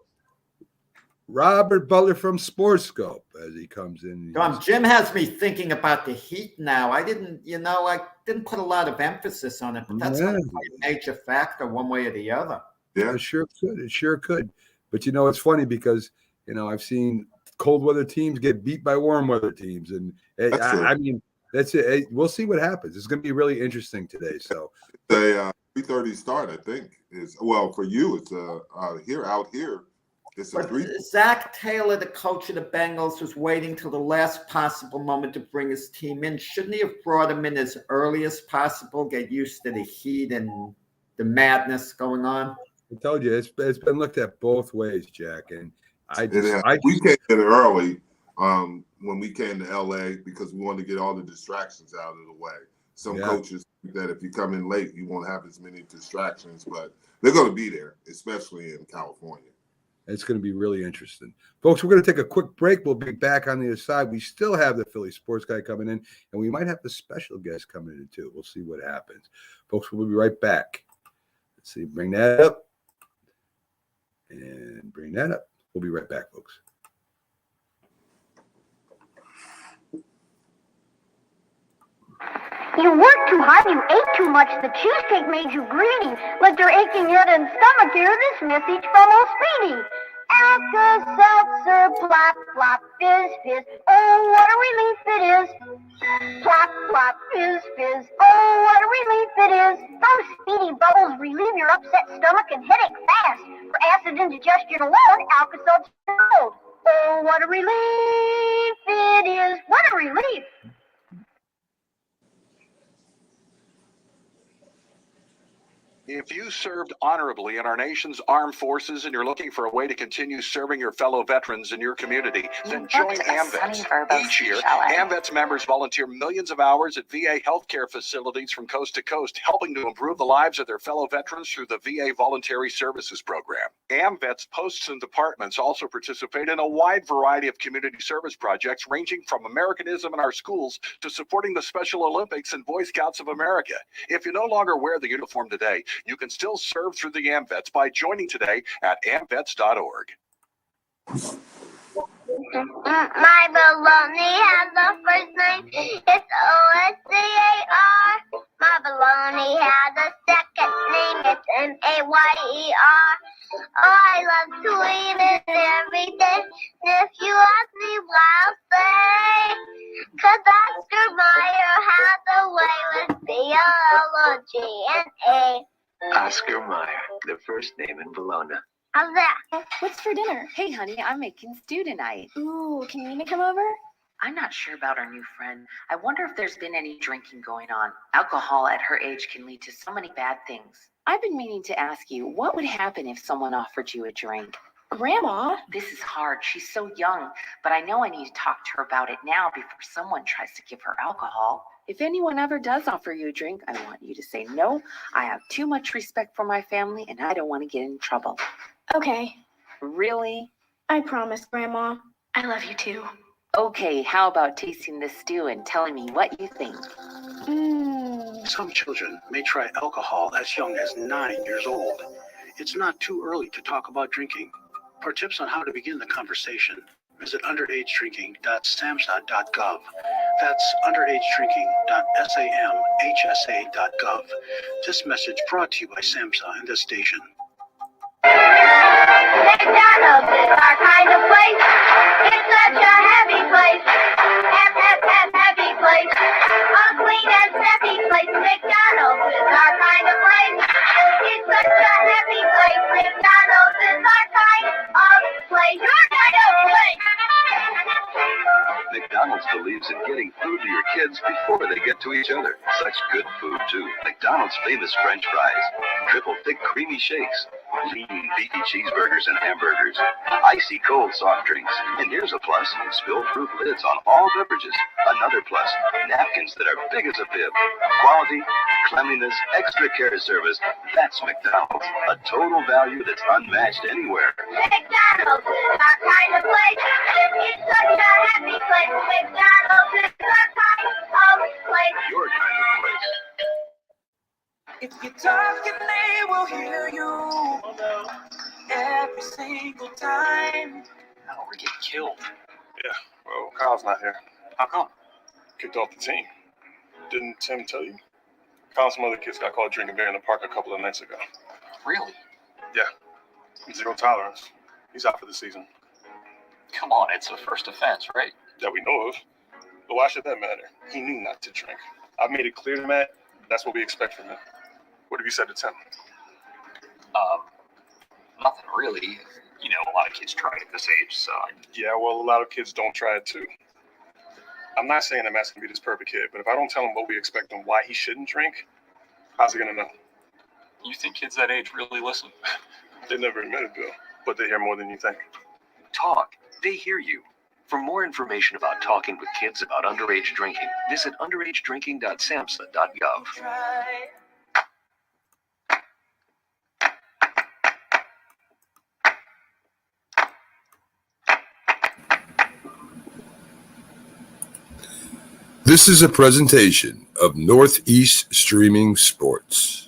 Robert Butler from SportsScope as he comes in. Jim has me thinking about the Heat now. I didn't put a lot of emphasis on it, but that's a major factor one way or the other. Yeah, it sure could. But it's funny because I've seen cold weather teams get beat by warm weather teams, and I mean that's it. We'll see what happens. It's going to be really interesting today. So the 3:30 start, I think, is for you. It's out here. It's a 3. Zach Taylor, the coach of the Bengals, was waiting till the last possible moment to bring his team in. Shouldn't he have brought him in as early as possible? Get used to the heat and the madness going on. I told you it's been looked at both ways, Jack, and we came in early when we came to LA because we wanted to get all the distractions out of the way. Some coaches think that if you come in late, you won't have as many distractions, but they're going to be there, especially in California. It's going to be really interesting. Folks, we're going to take a quick break. We'll be back on the other side. We still have the Philly sports guy coming in, and we might have the special guest coming in too. We'll see what happens. Folks, we'll be right back. Let's see, bring that up. And bring that up. We'll be right back, folks. You worked too hard, you ate too much, the cheesecake made you greedy. Let your aching head and stomach hear this message from old Speedy. Alka-Seltzer, plop, plop, fizz, fizz, oh, what a relief it is. Plop, plop, fizz, fizz, oh, what a relief it is. Those Speedy bubbles relieve your upset stomach and headache fast. For acid indigestion alone, Alka-Seltzer Gold. Oh, what a relief it is. What a relief. If you served honorably in our nation's armed forces and you're looking for a way to continue serving your fellow veterans in your community, then join AMVETS. Each year, AMVETS members volunteer millions of hours at VA healthcare facilities from coast to coast, helping to improve the lives of their fellow veterans through the VA Voluntary Services Program. AMVETS posts and departments also participate in a wide variety of community service projects, ranging from Americanism in our schools to supporting the Special Olympics and Boy Scouts of America. If you no longer wear the uniform today, you can still serve through the AMVETS by joining today at amvets.org. My baloney has a first name, it's O-S-C-A-R. My baloney has a second name, it's M-A-Y-E-R. Oh, I love to eat it every day. If you ask me why, I'll say, 'cause Oscar Mayer has a way with B-L-O-G-N-A. Oscar Mayer, the first name in Bologna. How's that? What's for dinner? Hey, honey, I'm making stew tonight. Ooh, can Nina come over? I'm not sure about our new friend. I wonder if there's been any drinking going on. Alcohol at her age can lead to so many bad things. I've been meaning to ask you, what would happen if someone offered you a drink? Grandma? This is hard. She's so young, but I know I need to talk to her about it now before someone tries to give her alcohol. If anyone ever does offer you a drink, I want you to say no. I have too much respect for my family, and I don't want to get in trouble. Okay. Really? I promise, Grandma. I love you too. Okay, how about tasting this stew and telling me what you think? Some children may try alcohol as young as 9 years old. It's not too early to talk about drinking. For tips on how to begin the conversation, visit underagedrinking.samhsa.gov. That's underagedrinking.samhsa.gov. This message brought to you by SAMHSA and this station. McDonald's is our kind of place. It's such a happy place. Happy place. A clean and sassy place. McDonald's is our kind of place. It's such a happy place. McDonald's is our kind of place. Your kind of place. McDonald's believes in getting food to your kids before they get to each other. Such good food, too. McDonald's famous French fries, triple thick creamy shakes, lean beefy cheeseburgers and hamburgers, icy cold soft drinks. And here's a plus, spill-proof lids on all beverages. Another plus, napkins that are big as a bib. Quality, cleanliness, extra care service. That's McDonald's. A total value that's unmatched anywhere. McDonald's is our kind of place. It's such a happy place. McDonald's is our kind of place. Your kind of place. If you talk, and they will hear you every single time. Now we're getting killed. Yeah, well, Kyle's not here. How come? Kicked off the team. Didn't Tim tell you? Kyle and some other kids got caught drinking beer in the park a couple of nights ago. Really? Yeah. Zero tolerance. He's out for the season. Come on, it's a first offense, right? That we know of. But why should that matter? He knew not to drink. I've made it clear to Matt, that's what we expect from him. What have you said to Tim? Nothing really. You know, a lot of kids try it at this age, so. Yeah, well, a lot of kids don't try it too. I'm not saying I'm asking to be this perfect kid, but if I don't tell him what we expect and why he shouldn't drink, how's he gonna know? You think kids that age really listen? They never admit it, Bill, but they hear more than you think. Talk. They hear you. For more information about talking with kids about underage drinking, visit underagedrinking.samhsa.gov. Try. This is a presentation of Northeast Streaming Sports.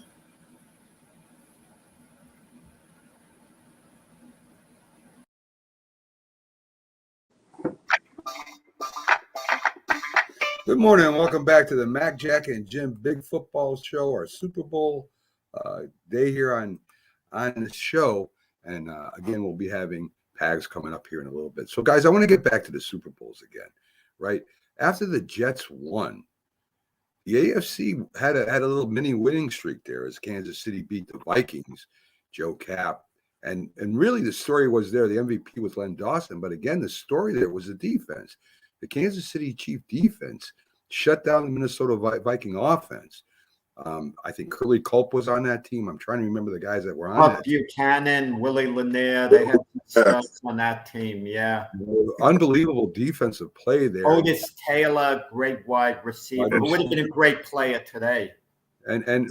Good morning and welcome back to the Mac, Jack, and Jim Big Football Show, our Super Bowl day here on the show. And again, we'll be having Pags coming up here in a little bit. So, guys, I want to get back to the Super Bowls again, right? After the Jets won, the AFC had a little mini winning streak there as Kansas City beat the Vikings, Joe Cap. And really the story was there. The MVP was Len Dawson. But again, the story there was the defense. The Kansas City Chief defense shut down the Minnesota Viking offense. I think Curly Culp was on that team. I'm trying to remember the guys that were on that team. Buchanan, Willie Lanier, they had some stuff on that team, yeah. Unbelievable defensive play there. Otis Taylor, great wide receiver, who would have been a great player today. And Jan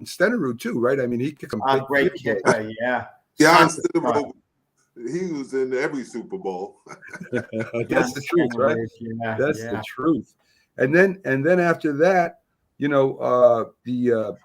Stenerud too, right? I mean, he kicked some big great kicker, yeah. Jan Stenerud, he was in every Super Bowl. That's the truth, right? Yeah, That's the truth. And then after that, you know, the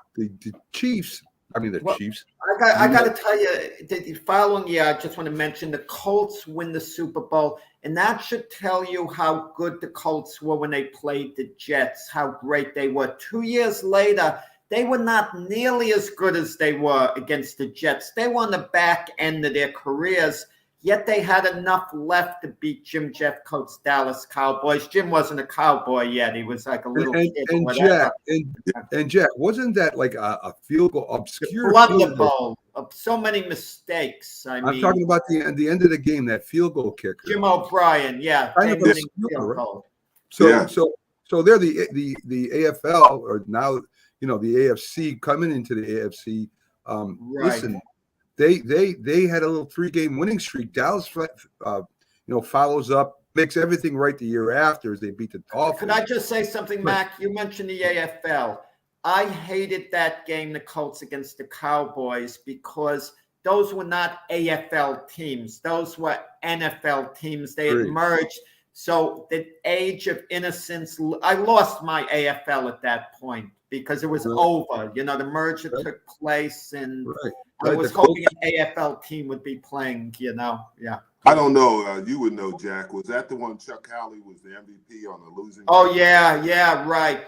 Chiefs. I mean, the Chiefs. I got to tell you, the following year, I just want to mention the Colts win the Super Bowl, and that should tell you how good the Colts were when they played the Jets, how great they were. 2 years later, they were not nearly as good as they were against the Jets. They were on the back end of their careers, yet they had enough left to beat Jim Jeffcoat's Dallas Cowboys. Jim wasn't a cowboy yet. He was like a little kid. And Jack, wasn't that like a field goal, obscure Blunder bowl of so many mistakes? I'm talking about the end of the game, that field goal kicker. Jim O'Brien, yeah. So they're the AFL, or now, you know, the AFC, coming into the AFC. Listen, they had a little 3-game winning streak. Dallas, follows up, makes everything right the year after as they beat the Dolphins. Could I just say something, Mac? You mentioned the AFL. I hated that game, the Colts against the Cowboys, because those were not AFL teams. Those were NFL teams. They had merged. So the age of innocence, I lost my AFL at that point because it was over. You know, the merger took place, and I was hoping an AFL team would be playing, you know. Yeah. I don't know. You would know, Jack. Was that the one Chuck Howley was the MVP on the losing? Oh, yeah, right.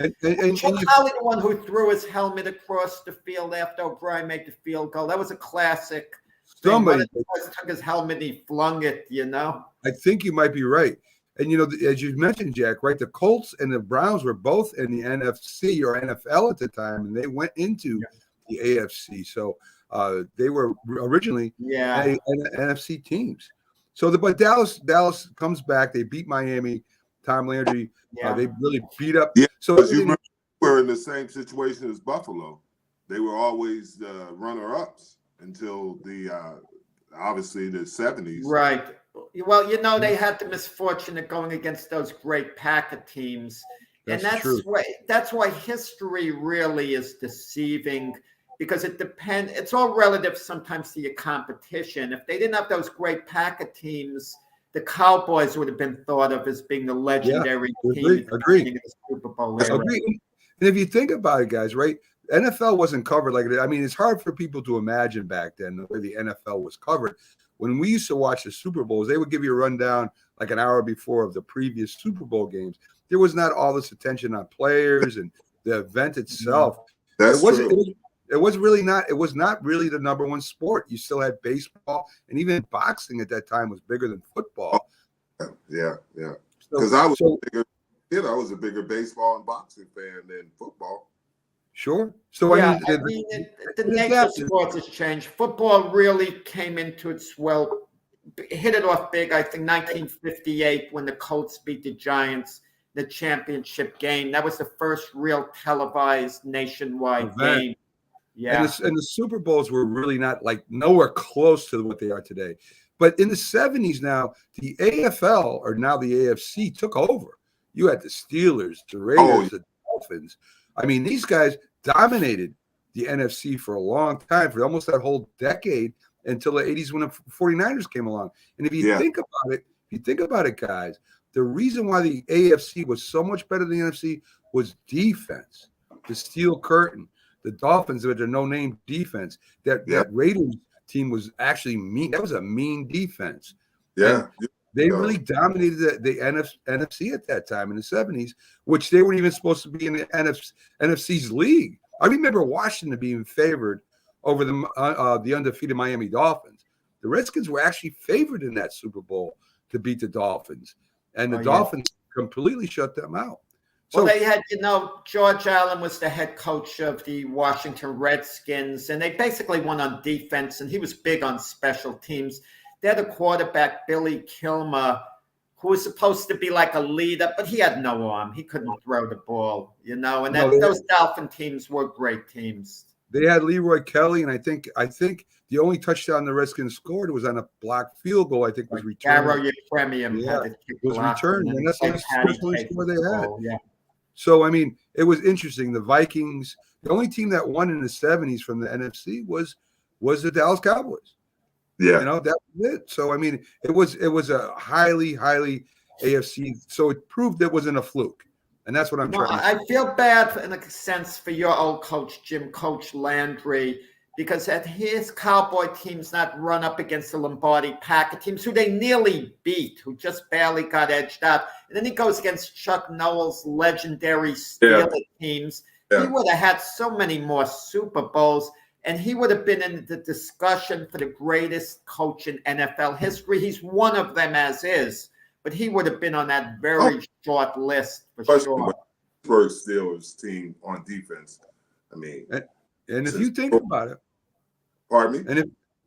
And Chuck Howley, the one who threw his helmet across the field after O'Brien made the field goal. That was a classic. Somebody took his helmet, he flung it, you know. I think you might be right. And, you know, as you mentioned, Jack, right, the Colts and the Browns were both in the NFC or NFL at the time, and they went into the AFC. So they were originally NFC teams. So, but Dallas comes back. They beat Miami. Tom Landry, they really beat up. Yeah, so you remember, we were in the same situation as Buffalo. They were always runner-ups until the obviously the 70s. Right. Well, you know, they had the misfortune of going against those great Packer teams. That's why history really is deceiving, because it depends. It's all relative sometimes to your competition. If they didn't have those great Packer teams, the Cowboys would have been thought of as being the legendary team. Agree. In the Super Bowl. Agree. And if you think about it, guys, right? NFL wasn't covered like it. I mean, it's hard for people to imagine back then the way the NFL was covered. When we used to watch the Super Bowls, they would give you a rundown like an hour before of the previous Super Bowl games. There was not all this attention on players and the event itself. That's true. It was not really the number one sport. You still had baseball, and even boxing at that time was bigger than football. Yeah. Because I was a bigger baseball and boxing fan than football. Sure. So the nature of sports has changed. Football really came into its hit it off big. I think 1958 when the Colts beat the Giants, the championship game. That was the first real televised nationwide game. Yeah. And the Super Bowls were really not like nowhere close to what they are today. But in the 70s now, the AFL, or now the AFC, took over. You had the Steelers, the Raiders, the Dolphins. I mean, these guys dominated the NFC for a long time, for almost that whole decade, until the 80s when the 49ers came along. And if you think about it, guys, the reason why the AFC was so much better than the NFC was defense. The steel curtain, the Dolphins with their no-name defense. That Raiders team was actually mean. That was a mean defense. Yeah. And they really dominated the NFC at that time in the 70s, which they weren't even supposed to be in the NFC's league. I remember Washington being favored over the undefeated Miami Dolphins. The Redskins were actually favored in that Super Bowl to beat the Dolphins, and the Dolphins completely shut them out. So well, they had, George Allen was the head coach of the Washington Redskins, and they basically won on defense, and he was big on special teams. They had a quarterback, Billy Kilmer, who was supposed to be like a leader, but he had no arm. He couldn't throw the ball, and those Dolphin teams were great teams. They had Leroy Kelly, and I think the only touchdown the Redskins scored was on a blocked field goal. I think was returned. Garo Yepremian was returned, and that's the only score they had. Yeah. So I mean, it was interesting. The Vikings, the only team that won in the 70s from the NFC was the Dallas Cowboys. Yeah, that was it. So I mean, it was a highly AFC. So it proved it wasn't a fluke, and that's what I'm trying. I feel bad in a sense for your old coach, Coach Landry, because had his Cowboy teams not run up against the Lombardi Packer teams, who they nearly beat, who just barely got edged out, and then he goes against Chuck Noll's legendary Steelers teams, he would have had so many more Super Bowls. And he would have been in the discussion for the greatest coach in NFL history. He's one of them as is, but he would have been on that very short list for sure. First Steelers team on defense. I mean, and if you think about it, pardon me.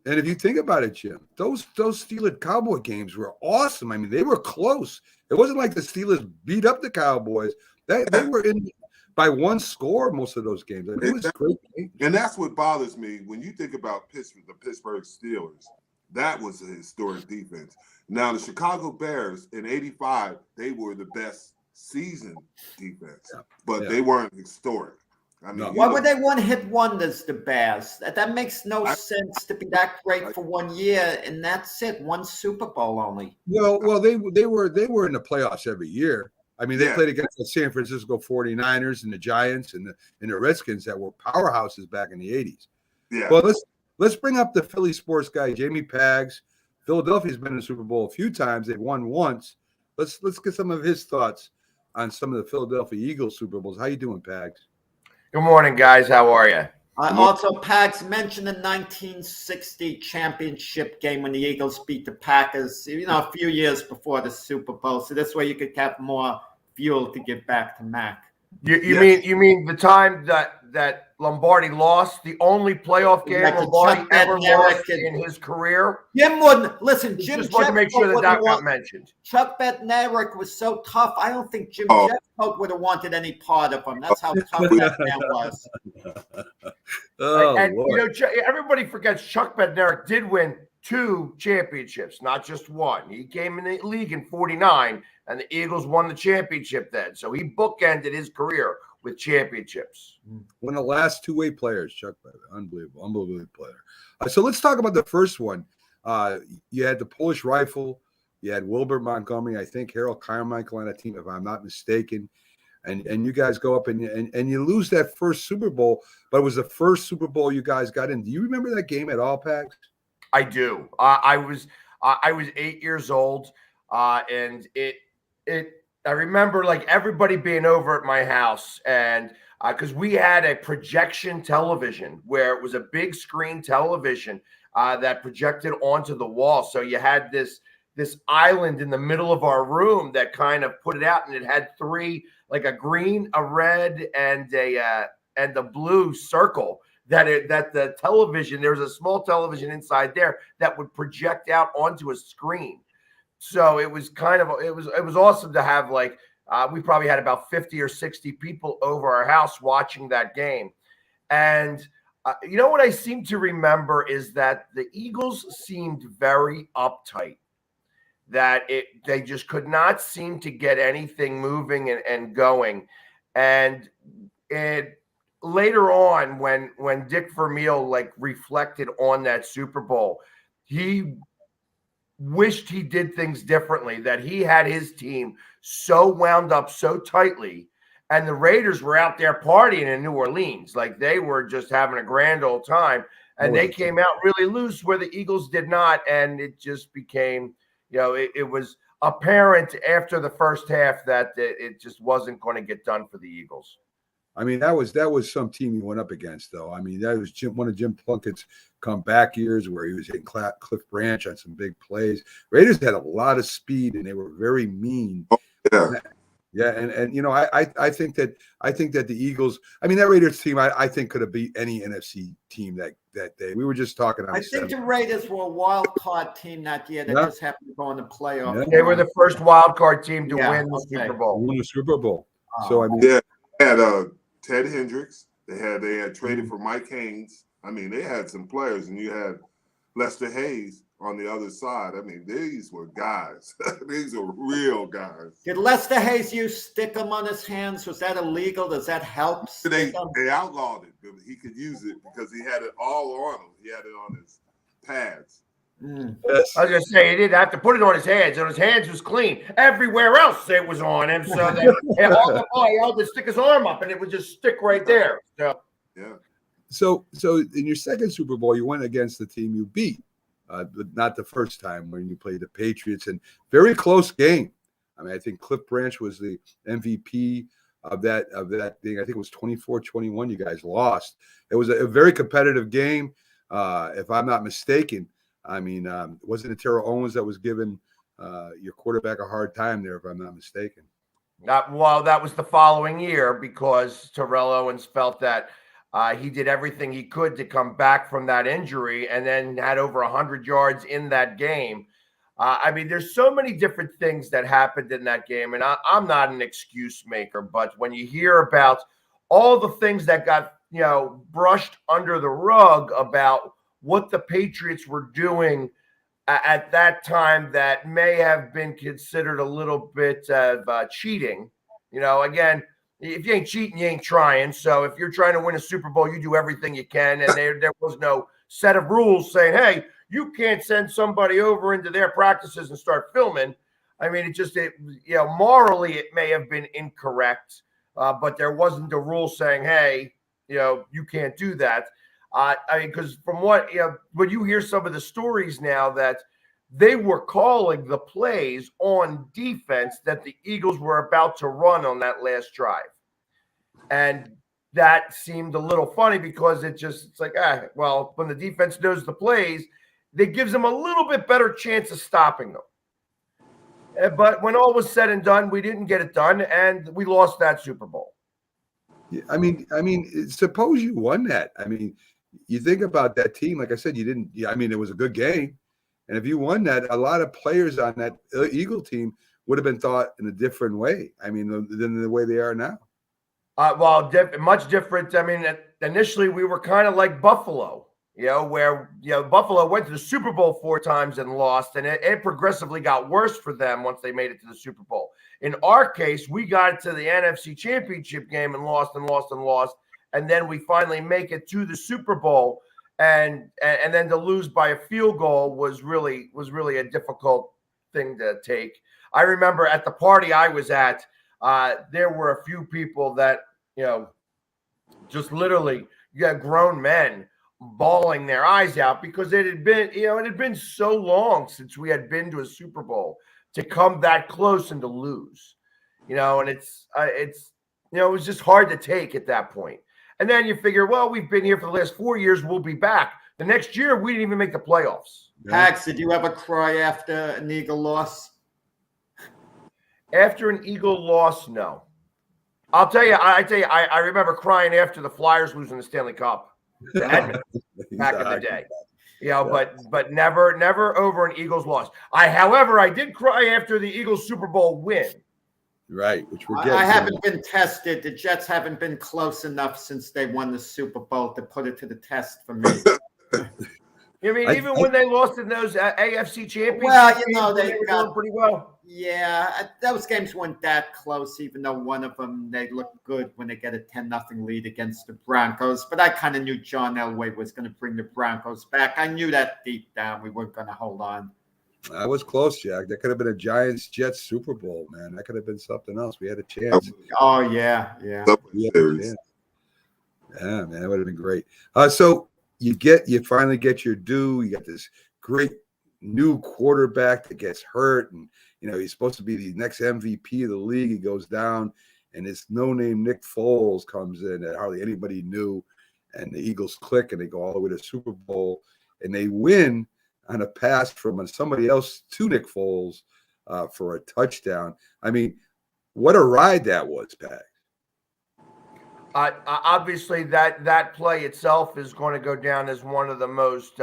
And if you think about it, Jim, those Steelers Cowboy games were awesome. I mean, they were close. It wasn't like the Steelers beat up the Cowboys. They were in by one score most of those games. It was great games. And that's what bothers me when you think about the Pittsburgh Steelers. That was a historic defense. Now the Chicago Bears in '85, they were the best season defense, but they weren't historic. I mean, why were they one-hit wonders, the Bears? That makes no sense to be that great for 1 year, and that's it. One Super Bowl only. Well, they were in the playoffs every year. I mean, they played against the San Francisco 49ers and the Giants and the Redskins that were powerhouses back in the 80s. Yeah. Well, let's bring up the Philly sports guy, Jamie Pags. Philadelphia's been in the Super Bowl a few times. They've won once. Let's get some of his thoughts on some of the Philadelphia Eagles Super Bowls. How you doing, Pags? Good morning, guys. How are you? Also, Pags mentioned the 1960 championship game when the Eagles beat the Packers, a few years before the Super Bowl. So this way you could have more fuel to give back to Mac. You mean the time that Lombardi lost, the only playoff game Lombardi ever lost in his career? Jim wouldn't listen. Jim just wanted to make sure that got mentioned. Chuck Bednarik was so tough. I don't think Jim Jeffcoat would have wanted any part of him. That's how tough that man was. Everybody forgets Chuck Bednarik did win 2 championships, not just one. He came in the league in '49, and the Eagles won the championship then. So he bookended his career with championships. One of the last two-way players, Chuck Bednarik. Unbelievable player. So let's talk about the first one. You had the Polish Rifle. You had Wilbert Montgomery. I think Harold Carmichael on that team, if I'm not mistaken. And you guys go up and you lose that first Super Bowl, but it was the first Super Bowl you guys got in. Do you remember that game at all, Pags? I do. I was 8 years old, and I remember like everybody being over at my house, and because we had a projection television where it was a big screen television that projected onto the wall. So you had this island in the middle of our room that kind of put it out, and it had 3, like a green, a red, and a blue circle. That the television, there was a small television inside there that would project out onto a screen. So it was it was awesome to have we probably had about 50 or 60 people over our house watching that game. And what I seem to remember is that the Eagles seemed very uptight, that they just could not seem to get anything moving and going. And later on, when Dick Vermeil reflected on that Super Bowl, he wished he did things differently, that he had his team so wound up so tightly, and the Raiders were out there partying in New Orleans. Like, they were just having a grand old time, and they came out really loose where the Eagles did not. And it just became, it was apparent after the first half that it just wasn't going to get done for the Eagles. I mean, that was some team he went up against, though. I mean, that was one of Jim Plunkett's comeback years where he was hitting Cliff Branch on some big plays. Raiders had a lot of speed, and they were very mean. Yeah, and I think that the Eagles. I mean, that Raiders team, I think could have beat any NFC team that day. We were just talking. I think the Raiders were a wild card team that year that just happened to go in the playoff. Yeah. They were the first wild card team to win the Super Bowl. Win the Super Bowl. So I mean, they had Ted Hendricks. They had traded for Mike Haynes. I mean, they had some players, and you had Lester Hayes on the other side. I mean, these were guys. These are real guys. Did Lester Hayes use stickum on his hands? Was that illegal? Does that help? They outlawed it, but he could use it because he had it all on him. He had it on his pads. Yes. I was going to say, he didn't have to put it on his hands, and his hands was clean. Everywhere else it was on him, so that all the boy, he had to stick his arm up, and it would just stick right there. So, yeah. So in your second Super Bowl, you went against the team you beat, but not the first time when you played the Patriots, and very close game. I mean, I think Cliff Branch was the MVP of that thing. I think it was 24-21. You guys lost. It was a very competitive game, if I'm not mistaken. I mean, wasn't it Terrell Owens that was giving your quarterback a hard time there, if I'm not mistaken? that was the following year, because Terrell Owens felt that he did everything he could to come back from that injury, and then had over 100 yards in that game. I mean, there's so many different things that happened in that game, and I'm not an excuse maker, but when you hear about all the things that got brushed under the rug about what the Patriots were doing at that time that may have been considered a little bit of cheating. Again, if you ain't cheating, you ain't trying. So if you're trying to win a Super Bowl, you do everything you can. And there was no set of rules saying, hey, you can't send somebody over into their practices and start filming. I mean, morally it may have been incorrect, but there wasn't a rule saying, hey, you can't do that. I mean, because from what when you hear some of the stories now, that they were calling the plays on defense that the Eagles were about to run on that last drive, and that seemed a little funny because it's like, well, when the defense knows the plays, it gives them a little bit better chance of stopping them. But when all was said and done, we didn't get it done, and we lost that Super Bowl. I mean, suppose you won that. I mean, you think about that team. Like I said, you didn't. I mean, it was a good game, and if you won that, a lot of players on that Eagle team would have been thought in a different way. I mean, than the way they are now. Much different. I mean, initially we were kind of like Buffalo, where Buffalo went to the Super Bowl 4 times and lost, and it progressively got worse for them once they made it to the Super Bowl. In our case, we got to the NFC Championship game and lost and lost and lost. And then we finally make it to the Super Bowl, and then to lose by a field goal was really a difficult thing to take. I remember at the party I was at, there were a few people that just literally, you got grown men bawling their eyes out because it had been so long since we had been to a Super Bowl to come that close and to lose, and it was just hard to take at that point. And then you figure, well, we've been here for the last 4 years. We'll be back. The next year, we didn't even make the playoffs. Pax, did you ever cry after an Eagle loss? After an Eagle loss, no. I'll tell you, I remember crying after the Flyers losing the Stanley Cup to Edmonton back in the day. But never over an Eagles loss. However, I did cry after the Eagles Super Bowl win. Right, which we're getting. I haven't been tested. The Jets haven't been close enough since they won the Super Bowl to put it to the test for me. Even when they lost in those AFC championships, well, they were got doing pretty well. Yeah, those games weren't that close, even though one of them, they looked good when they get a 10-0 lead against the Broncos. But I kind of knew John Elway was going to bring the Broncos back. I knew that deep down we weren't going to hold on. I was close, Jack. That could have been a Giants-Jets Super Bowl, man. That could have been something else. We had a chance. Oh yeah. We had a chance. Yeah, man, that would have been great. So you finally get your due. You got this great new quarterback that gets hurt, and he's supposed to be the next MVP of the league. He goes down, and this no-name Nick Foles comes in that hardly anybody knew, and the Eagles click, and they go all the way to Super Bowl, and they win on a pass from somebody else to Nick Foles for a touchdown. I mean, what a ride that was, Pat. Obviously, that play itself is going to go down as one of the most,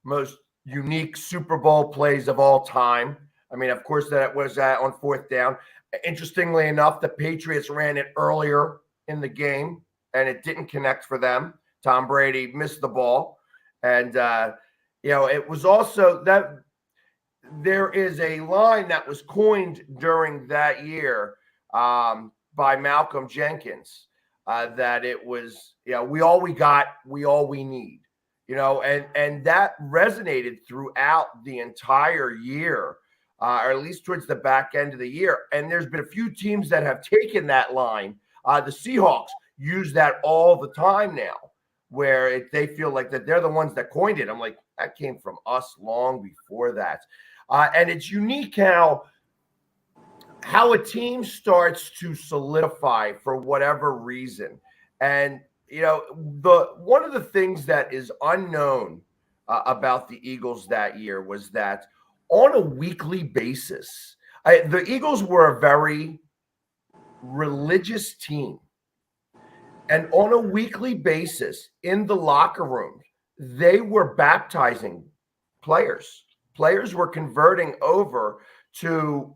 most unique Super Bowl plays of all time. I mean, of course, that was on fourth down. Interestingly enough, the Patriots ran it earlier in the game, and it didn't connect for them. Tom Brady missed the ball, and it was also that there is a line that was coined during that year by Malcolm Jenkins that it was, we all we got, we all we need, and that resonated throughout the entire year, or at least towards the back end of the year. And there's been a few teams that have taken that line. The Seahawks use that all the time now, where they feel like that they're the ones that coined it. I'm like, that came from us long before that. And it's unique how a team starts to solidify for whatever reason. And, one of the things that is unknown about the Eagles that year was that on a weekly basis, the Eagles were a very religious team. And on a weekly basis in the locker room, they were baptizing players. Players were converting over to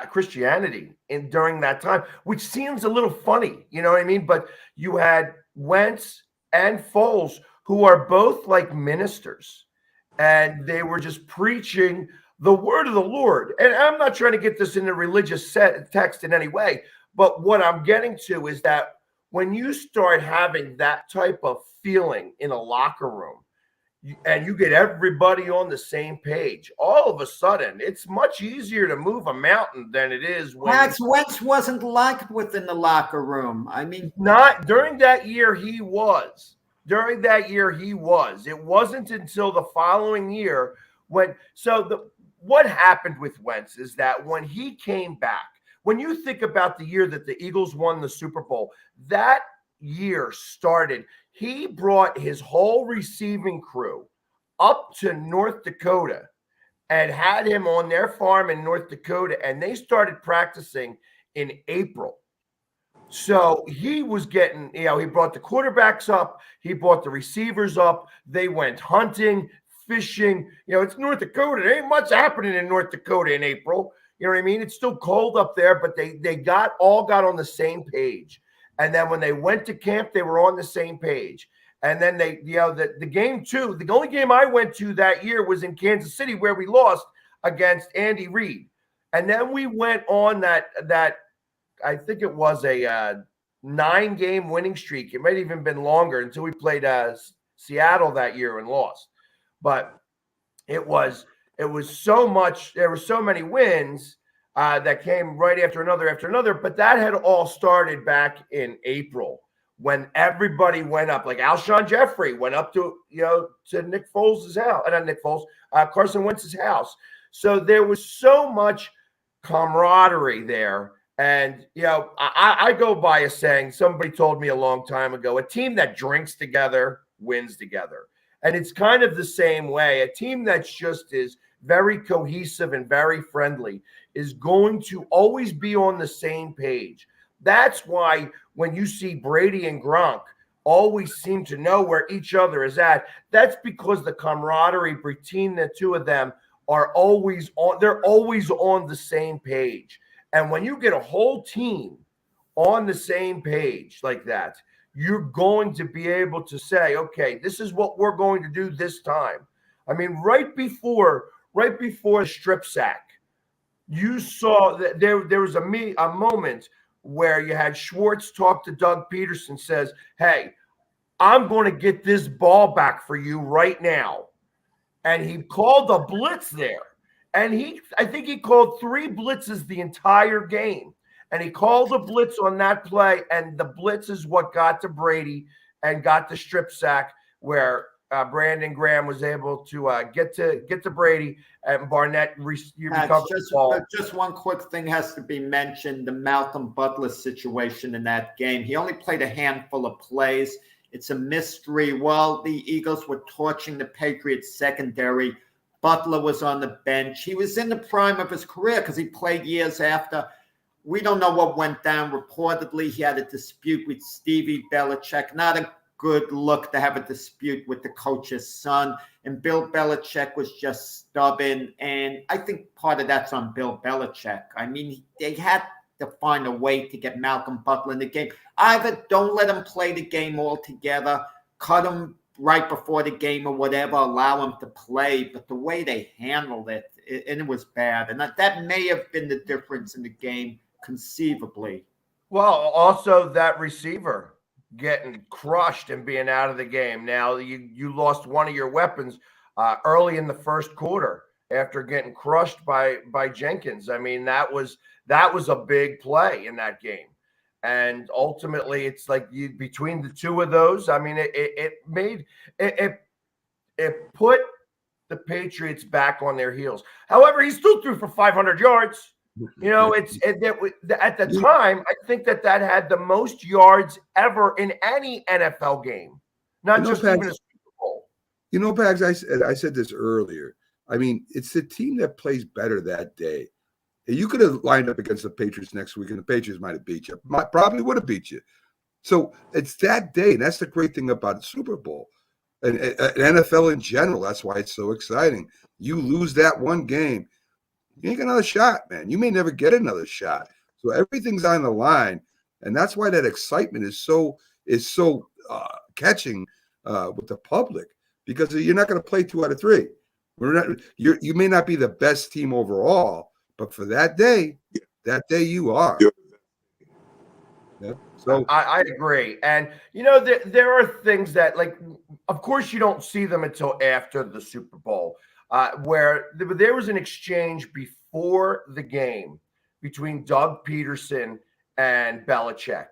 Christianity during that time, which seems a little funny, you know what I mean? But you had Wentz and Foles, who are both like ministers, and they were just preaching the word of the Lord. And I'm not trying to get this in a religious text in any way, but what I'm getting to is that when you start having that type of feeling in a locker room, and you get everybody on the same page, all of a sudden, it's much easier to move a mountain than it is when Wentz wasn't liked within the locker room. I mean, not during that year. He was. During that year, he was. It wasn't until the following year what happened with Wentz is that when he came back, when you think about the year that the Eagles won the Super Bowl, that year started. He brought his whole receiving crew up to North Dakota and had him on their farm in North Dakota, and they started practicing in April. So he was getting, he brought the quarterbacks up, he brought the receivers up, they went hunting, fishing. It's North Dakota. There ain't much happening in North Dakota in April. You know what I mean? It's still cold up there, but they all got on the same page. And then when they went to camp, they were on the same page. And then the game too, the only game I went to that year was in Kansas City, where we lost against Andy Reid. And then we went on that I think it was a 9-game winning streak. It might have even been longer until we played Seattle that year and lost. But it was so much. There were so many wins that came right after another. But that had all started back in April when everybody went up. Like Alshon Jeffrey went up to Nick Foles' house, not Nick Foles, Carson Wentz's house. So there was so much camaraderie there. And, I go by a saying, somebody told me a long time ago, a team that drinks together wins together. And it's kind of the same way. A team that's just is very cohesive and very friendly is going to always be on the same page. That's why when you see Brady and Gronk always seem to know where each other is at, that's because the camaraderie between the two of them are always on. They're always on the same page. And when you get a whole team on the same page like that, you're going to be able to say, okay, this is what we're going to do this time. I mean, right before the strip sack, you saw that there was a moment where you had Schwartz talk to Doug Peterson, says, hey, I'm going to get this ball back for you right now. and he called a blitz there. And I think he called 3 blitzes the entire game. And he called a blitz on that play, and the blitz is what got to Brady and got the strip sack where Brandon Graham was able to get to Brady, and Barnett recovered the ball. Just one quick thing has to be mentioned: the Malcolm Butler situation in that game. He only played a handful of plays. It's a mystery. While the Eagles were torching the Patriots secondary, Butler was on the bench. He was in the prime of his career because he played years after. We don't know what went down. Reportedly, he had a dispute with Stevie Belichick. Not a good look to have a dispute with the coach's son. And Bill Belichick was just stubborn. And I think part of that's on Bill Belichick. I mean, they had to find a way to get Malcolm Butler in the game. Either don't let him play the game altogether, cut him right before the game or whatever, allow him to play. But the way they handled it, and it was bad. And that may have been the difference in the game, conceivably. Well, also that receiver getting crushed and being out of the game. Now you lost one of your weapons early in the first quarter after getting crushed by Jenkins. I mean, that was a big play in that game. And ultimately, it's like between the two of those, I mean, it put the Patriots back on their heels. However, he still threw for 500 yards. You know, at the time, I think that had the most yards ever in any NFL game, not just even a Super Bowl. You know, Pags, I said this earlier. I mean, it's the team that plays better that day. You could have lined up against the Patriots next week, and the Patriots might have beat you. Probably would have beat you. So it's that day, and that's the great thing about the Super Bowl and NFL in general. That's why it's so exciting. You lose that one game, you ain't got another shot, man. You may never get another shot. So everything's on the line, and that's why that excitement is so catching with the public, because you're not going to play 2 out of 3. You may not be the best team overall, but for that day you are. Yeah. So I agree. And, you know, there are things that, like, of course, you don't see them until after the Super Bowl, where there was an exchange before the game between Doug Peterson and Belichick.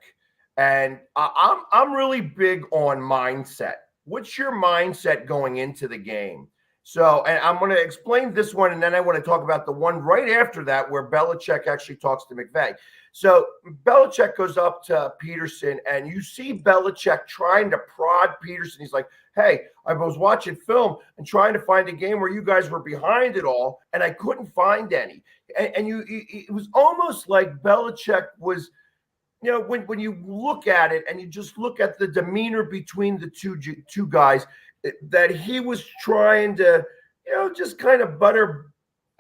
And I'm really big on mindset. What's your mindset going into the game? So, and I'm going to explain this one, and then I want to talk about the one right after that where Belichick actually talks to McVay. So Belichick goes up to Peterson, and you see Belichick trying to prod Peterson. He's like, hey, I was watching film and trying to find a game where you guys were behind it all, and I couldn't find any. And it was almost like Belichick was, you know, when you look at it and you just look at the demeanor between the two guys, that he was trying to, you know, just kind of butter,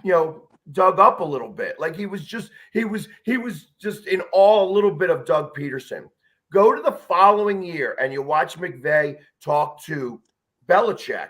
you know, Doug up a little bit. Like he was just in awe a little bit of Doug Peterson. Go to the following year and you watch McVay talk to Belichick.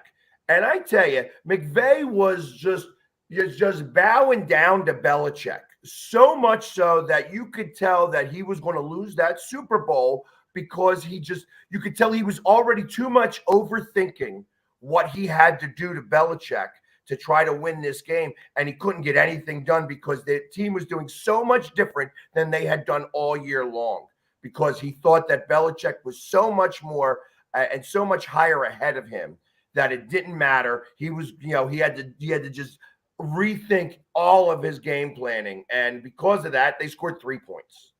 And I tell you, McVay was just bowing down to Belichick. So much so that you could tell that he was going to lose that Super Bowl, because you could tell he was already too much overthinking what he had to do to Belichick to try to win this game. And he couldn't get anything done because the team was doing so much different than they had done all year long, because he thought that Belichick was so much more and so much higher ahead of him that it didn't matter. He was, you know, he had to just rethink all of his game planning. And because of that, they scored 3 points.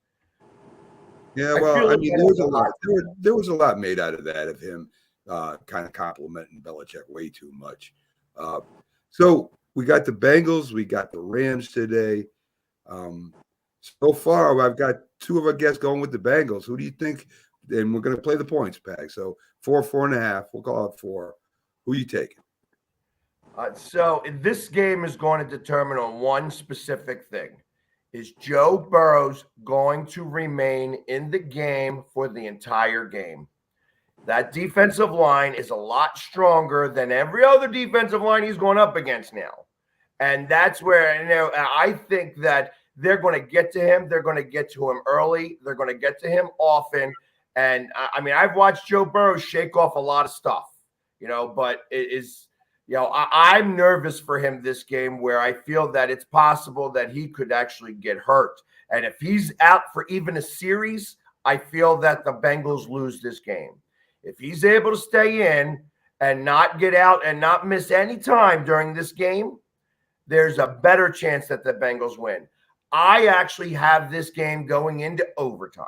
Yeah, well, I mean, there was a lot made out of that, of him kind of complimenting Belichick way too much. So we got the Bengals, we got the Rams today. So far, I've got 2 of our guests going with the Bengals. Who do you think? And we're going to play the points, Pag. So 4.5. We'll call it 4. Who you taking? So this game is going to determine on one specific thing. Is Joe Burrow going to remain in the game for the entire game? That defensive line is a lot stronger than every other defensive line he's going up against now. And that's where, you know, I think that they're going to get to him. They're going to get to him early. They're going to get to him often. And I mean, I've watched Joe Burrow shake off a lot of stuff, you know, but I'm nervous for him this game, where I feel that it's possible that he could actually get hurt. And if he's out for even a series, I feel that the Bengals lose this game. If he's able to stay in and not get out and not miss any time during this game, there's a better chance that the Bengals win. I actually have this game going into overtime.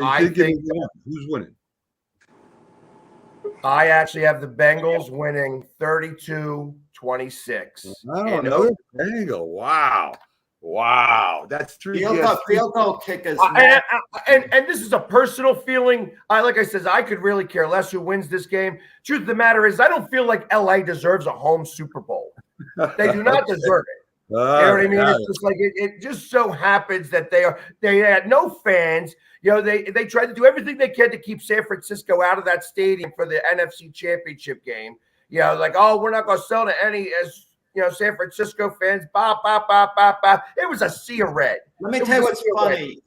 I think who's winning? I actually have the Bengals winning 32-26. Oh, another Bengal. Wow. That's three field goal kickers. And this is a personal feeling. Like I said, I could really care less who wins this game. Truth of the matter is, I don't feel like LA deserves a home Super Bowl. They do not deserve it. You know what I mean? It's just like it just so happens that they had no fans. They tried to do everything they can to keep San Francisco out of that stadium for the NFC Championship game. Like, oh, we're not going to sell to any San Francisco fans. It was a sea of red. Let me tell you what's funny.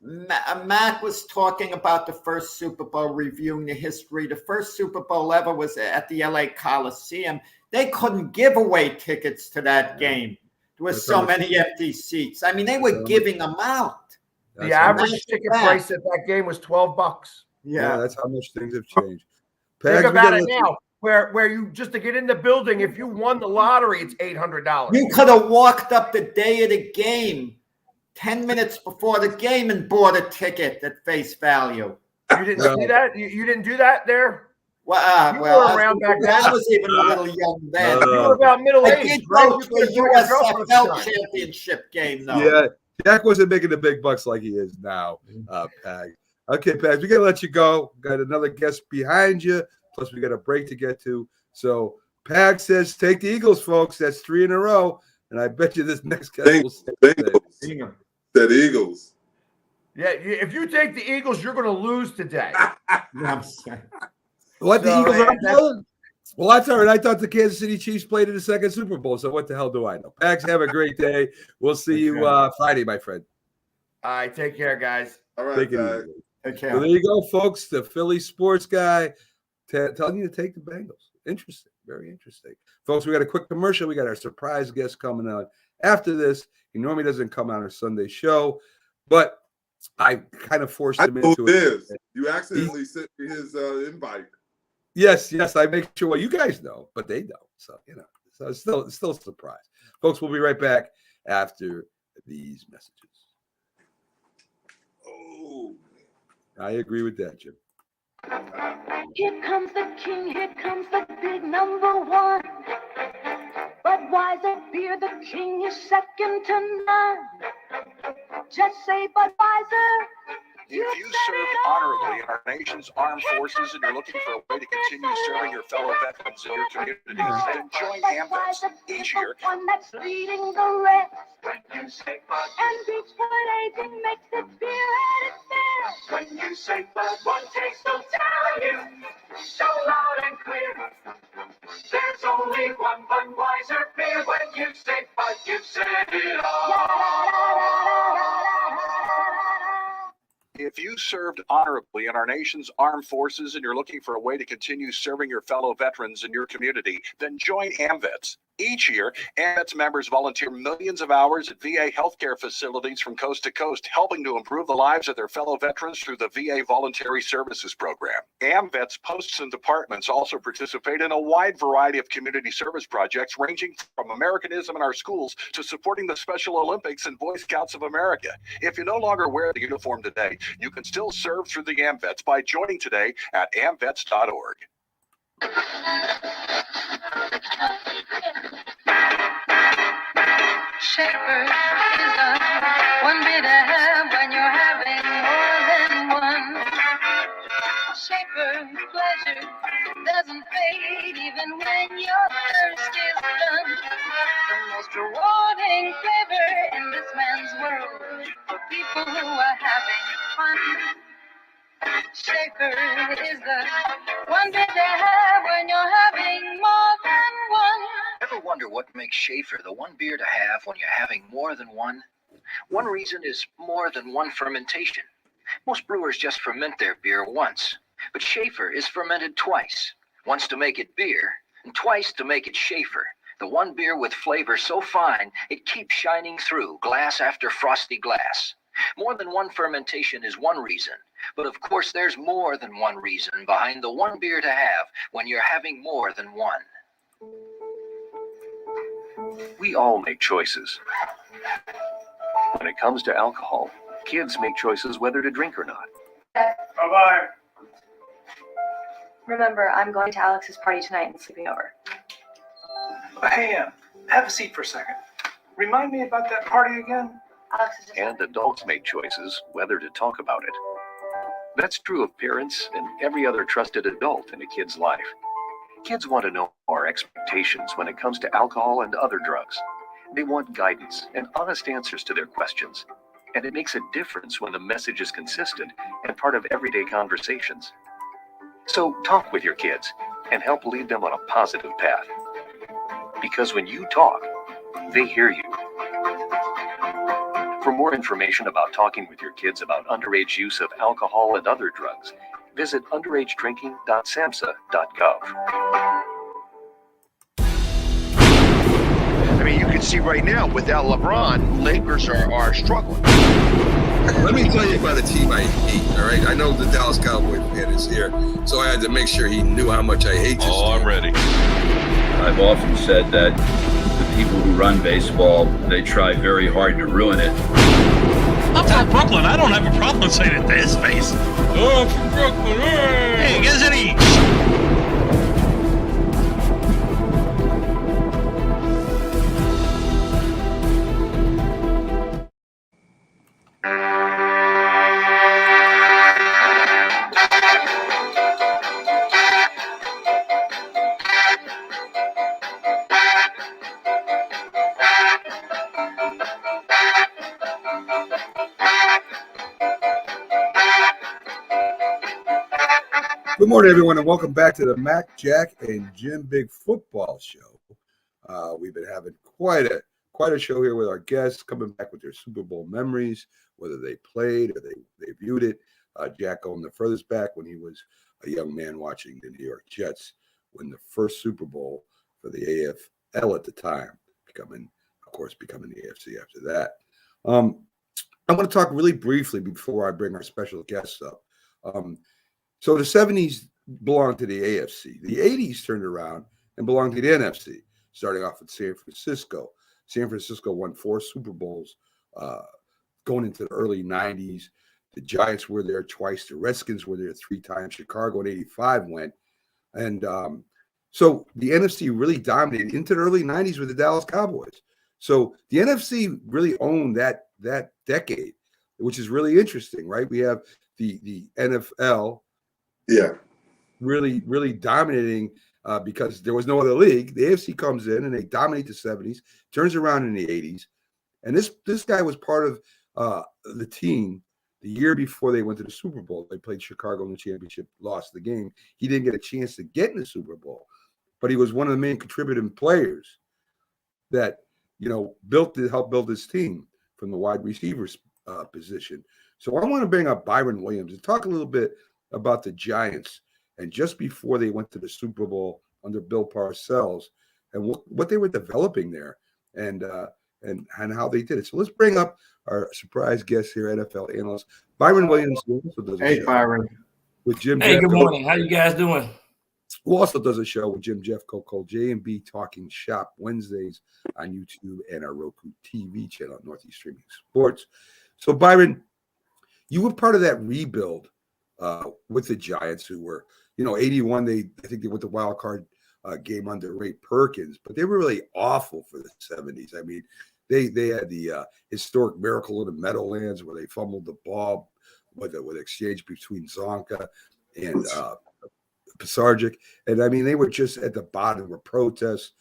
Mac was talking about the first Super Bowl, reviewing the history. The first Super Bowl ever was at the LA Coliseum. They couldn't give away tickets to that game. There were so many empty seats. I mean, they were giving them out. The average ticket price at that game was $12. Yeah, that's how much things have changed. Think about it now. Where you just to get in the building, if you won the lottery, it's $800. You could have walked up the day of the game, 10 minutes before the game, and bought a ticket at face value. You didn't see that? You didn't do that there? Well, you were around back then. I was even a little young then. You were about middle-aged. I did go to a USFL championship game, though. Yeah, Jack wasn't making the big bucks like he is now, Pag. Okay, Pag, we got to let you go. Got another guest behind you. Plus, we got a break to get to. So, Pag says, take the Eagles, folks. That's 3 in a row. And I bet you this next guest will say that Eagles. Yeah, if you take the Eagles, you're going to lose today. What, the Eagles are playing? Well, that's all right. I thought the Kansas City Chiefs played in the second Super Bowl. So, what the hell do I know? Pags, have a great day. We'll see you Friday, my friend. All right, take care, guys. All right, guys. Okay. So there you go, folks. The Philly sports guy telling you to take the Bengals. Interesting. Very interesting. Folks, we got a quick commercial. We got our surprise guest coming on after this. He normally doesn't come on our Sunday show, but I kind of forced him into it. You accidentally sent me his invite. Yes, I make sure. Well, you guys know, but they don't. So, so it's still a surprise. Folks, we'll be right back after these messages. Oh, I agree with that, Jim. Here comes the king, here comes the big number one. Budweiser beer, the king is second to none. Just say Budweiser. If you served honorably in our nation's armed forces and you're looking for a way to continue serving your fellow veterans in your communities, then join AMVETS. Each year, one that's leading the rest. When you say Bud, and Beachwood aging makes it beer at its best. When you say Bud, one taste will tell you so loud and clear. There's only one Budweiser beer. When you say Bud, you said it all. if you served honorably in our nation's armed forces and you're looking for a way to continue serving your fellow veterans in your community, then join AMVETS. Each year, AMVETS members volunteer millions of hours at VA healthcare facilities from coast to coast, helping to improve the lives of their fellow veterans through the VA Voluntary Services Program. AMVETS posts and departments also participate in a wide variety of community service projects, ranging from Americanism in our schools to supporting the Special Olympics and Boy Scouts of America. If you no longer wear the uniform today, you can still serve through the AMVETS by joining today at amvets.org. Shepherd is the one bit to have when you're having more than one. Shepherd pleasure doesn't fade even when your thirst is done. The most rewarding flavor in this man's world for people who are having fun. Shepherd is the one bit to have when you're having more than one. Ever wonder what makes Schaefer the one beer to have when you're having more than one? One reason is more than one fermentation. Most brewers just ferment their beer once, but Schaefer is fermented twice. Once to make it beer, And twice to make it Schaefer, the one beer with flavor so fine it keeps shining through glass after frosty glass. More than one fermentation is one reason, but of course there's more than one reason behind the one beer to have when you're having more than one. We all make choices. When it comes to alcohol, kids make choices whether to drink or not. Bye-bye. Remember, I'm going to Alex's party tonight and sleeping over. Hey, have a seat for a second. Remind me about that party again? Alex is just... And adults make choices whether to talk about it. That's true of parents and every other trusted adult in a kid's life. Kids want to know our expectations when it comes to alcohol and other drugs. They want guidance and honest answers to their questions. And it makes a difference when the message is consistent and part of everyday conversations. So talk with your kids and help lead them on a positive path. Because when you talk, they hear you. For more information about talking with your kids about underage use of alcohol and other drugs, visit underagedrinking.samhsa.gov. I mean, you can see right now, without LeBron, Lakers are struggling. Let me tell you about a team I hate, all right? I know the Dallas Cowboy fan is here, so I had to make sure he knew how much I hate this team. I'm ready. I've often said that the people who run baseball, they try very hard to ruin it. I'm from Brooklyn. I don't have a problem saying it to his face. Oh, I'm from Brooklyn. Hey, guys, any... Good morning, everyone, and welcome back to the Mac, Jack, and Jim Big Football Show. We've been having quite a show here with our guests coming back with their Super Bowl memories, whether they played or they viewed it. Jack going the furthest back when he was a young man watching the New York Jets win the first Super Bowl for the AFL at the time, becoming the AFC after that. I want to talk really briefly before I bring our special guests up. So the 70s belonged to the AFC. The 80s turned around and belonged to the NFC, starting off with San Francisco. San Francisco won 4 Super Bowls going into the early 90s. The Giants were there twice. The Redskins were there 3 times. Chicago in 85 went. And so the NFC really dominated into the early 90s with the Dallas Cowboys. So the NFC really owned that decade, which is really interesting, right? We have the NFL really dominating because there was no other league. The AFC comes in and they dominate the 70s, turns around in the 80s. And this guy was part of the team the year before they went to the Super Bowl. They played Chicago in the championship, lost the game. He didn't get a chance to get in the Super Bowl, but he was one of the main contributing players that, helped build this team from the wide receivers position. So I want to bring up Byron Williams and talk a little bit about the Giants and just before they went to the Super Bowl under Bill Parcells and what they were developing there and how they did it. So let's bring up our surprise guest here, NFL analyst Byron Williams. Who also does a show Byron. With Jim. Hey, Jeff, good morning. How you guys doing? Who also does a show with Jim Jeffco called J&B Talking Shop Wednesdays on YouTube and our Roku TV channel, Northeast Streaming Sports. So Byron, you were part of that rebuild with the Giants, who were, 81. I think they went the wild card game under Ray Perkins, but they were really awful for the 70s. I mean, they had the historic Miracle in the Meadowlands where they fumbled the ball with exchange between Zonka and Pisarcik. And I mean, they were just at the bottom of protests.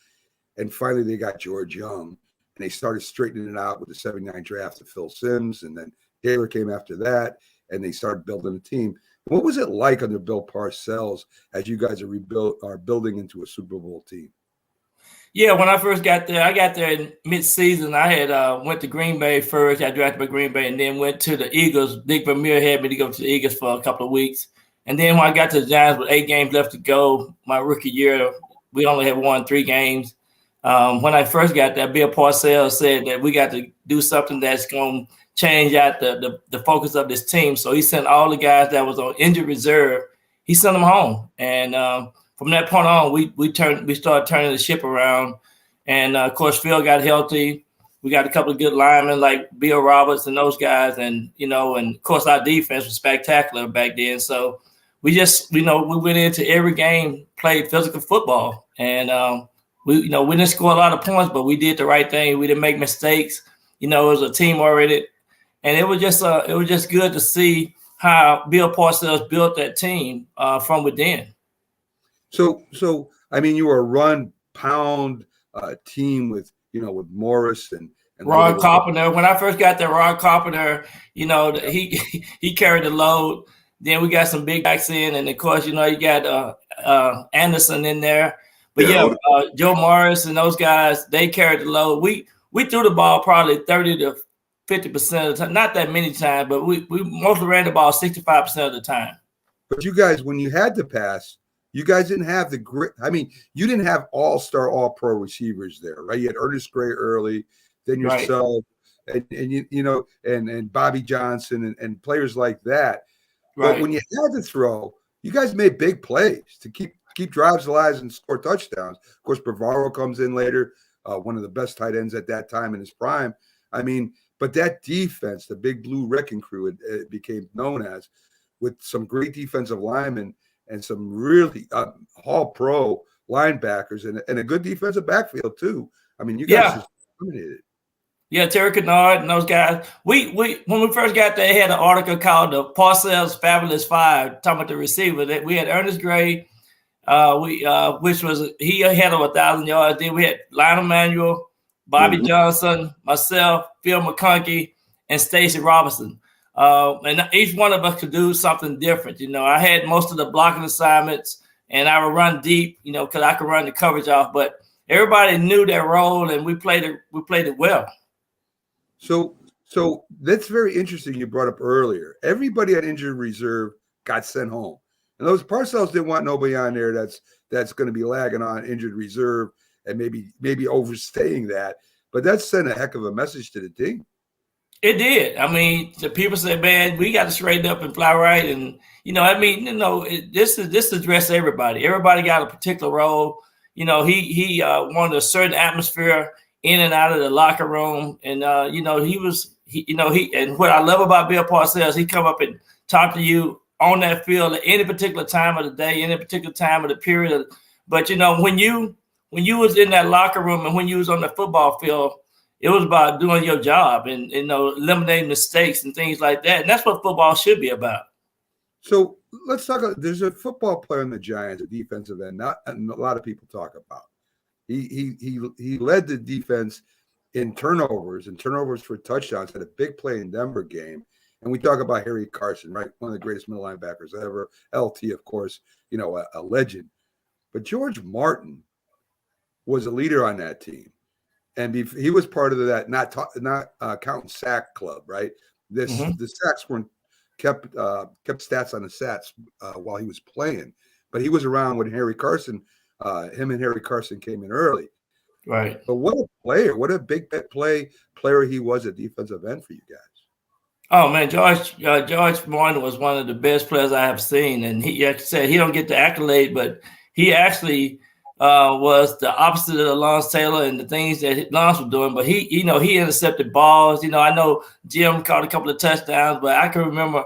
And finally, they got George Young, and they started straightening it out with the 79 draft of Phil Simms, and then Taylor came after that, and they started building a team. What was it like under Bill Parcells as you guys are building into a Super Bowl team? Yeah, when I first got there, I got there in mid-season. I had went to Green Bay first. I drafted by Green Bay and then went to the Eagles. Dick Vermeer had me to go to the Eagles for a couple of weeks. And then when I got to the Giants with 8 games left to go, my rookie year, we only had won 3 games. When I first got there, Bill Parcells said that we got to do something that's going to change out the focus of this team. So he sent all the guys that was on injured reserve. He sent them home, and from that point on, we started turning the ship around. And of course, Phil got healthy. We got a couple of good linemen like Bill Roberts and those guys, and and of course our defense was spectacular back then. So we just we went into every game, played physical football, and we didn't score a lot of points, but we did the right thing. We didn't make mistakes. It was a team oriented, and it was just good to see how Bill Parcells built that team from within. So I mean, you were a run pound team with Morris and Ron Carpenter. When I first got there, Ron Carpenter, he carried the load. Then we got some big backs in, and of course, you got Anderson in there. But Joe Morris and those guys, they carried the load. We threw the ball probably 30 to 50% of the time. Not that many times, but we mostly ran the ball 65% of the time. But you guys, when you had to pass, you guys didn't have the grit. I mean, you didn't have all-star, all-pro receivers there, right? You had Ernest Gray early, then yourself, right. and Bobby Johnson and players like that. Right. But when you had to throw, you guys made big plays to keep drives alive and score touchdowns. Of course, Bavaro comes in later, one of the best tight ends at that time in his prime. I mean, but that defense, the Big Blue Wrecking Crew, it became known as, with some great defensive linemen and some really all-pro linebackers and a good defensive backfield too. I mean, you guys just dominated. Yeah, Terry Kennard and those guys. We when we first got there, they had an article called the Parcells Fabulous Five, talking about the receiver. That we had Ernest Gray, which was he had over 1,000 yards. Then we had Lionel Manuel, Bobby Johnson, myself, Phil McConkey, and Stacy Robinson. And each one of us could do something different. I had most of the blocking assignments, and I would run deep, because I could run the coverage off. But everybody knew their role, and we played it well. So that's very interesting. You brought up earlier. Everybody at injured reserve got sent home, and those Parcells didn't want nobody on there that's going to be lagging on injured reserve and maybe overstaying that. But that sent a heck of a message to the team. It did. I mean, the people said, "Man, we got to straighten up and fly right." And this is to address everybody. Everybody got a particular role. He wanted a certain atmosphere in and out of the locker room, and and what I love about Bill Parcells, he come up and talk to you on that field at any particular time of the day, any particular time of the period. But when you was in that locker room and when you was on the football field, it was about doing your job and eliminating mistakes and things like that. And that's what football should be about. So let's talk. There's a football player in the Giants, a defensive end, not a lot of people talk about. He led the defense in turnovers for touchdowns. Had a big play in Denver game. And we talk about Harry Carson, right? One of the greatest middle linebackers ever. LT, of course, a legend. But George Martin was a leader on that team. And he was part of that not counting sack club, right? The sacks weren't kept stats on the stats while he was playing, but he was around when Harry Carson, him and Harry Carson came in early, right? But what a player! What a big player he was at defensive end for you guys. Oh man, George Martin was one of the best players I have seen, and he, like I said, he don't get the accolade, but he actually was the opposite of Lawrence Taylor and the things that Lawrence was doing. But he intercepted balls. I know Jim caught a couple of touchdowns, but I can remember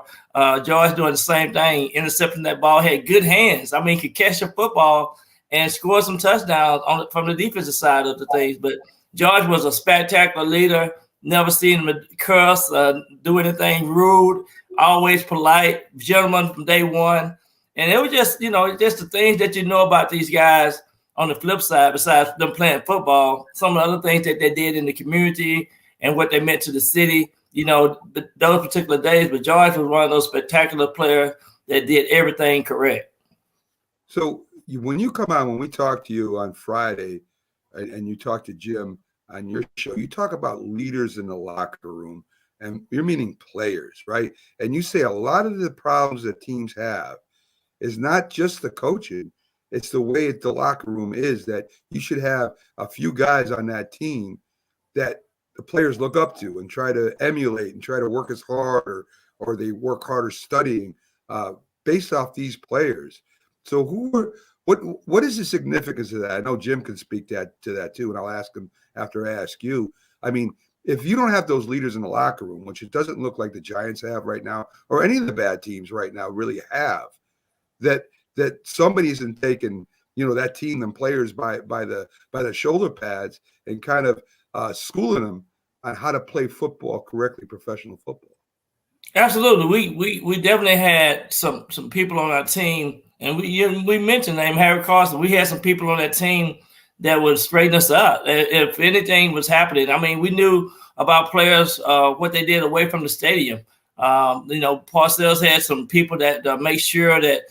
George doing the same thing, intercepting that ball. Had good hands. I mean, could catch a football and score some touchdowns from the defensive side of the things. But George was a spectacular leader. Never seen him curse, do anything rude. Always polite, gentleman from day one. And it was just, just the things that about these guys. On the flip side, besides them playing football, some of the other things that they did in the community and what they meant to the city, those particular days. But George was one of those spectacular players that did everything correct. So when you come on, when we talk to you on Friday and you talk to Jim on your show, you talk about leaders in the locker room, and you're meaning players, right? And you say a lot of the problems that teams have is not just the coaching, It's the way the locker room is, that you should have a few guys on that team that the players look up to and try to emulate and try to work as hard, or they work harder studying based off these players. So what is the significance of that? I know Jim can speak to that too, and I'll ask him after I ask you. I mean, if you don't have those leaders in the locker room, which it doesn't look like the Giants have right now, or any of the bad teams right now really have, that somebody isn't taking, that team and players by the shoulder pads and kind of schooling them on how to play football correctly, professional football. Absolutely. We definitely had some people on our team, and we mentioned name Harry Carson. We had some people on that team that would straighten us up if anything was happening. I mean, we knew about players, what they did away from the stadium. Parcells had some people that make sure that,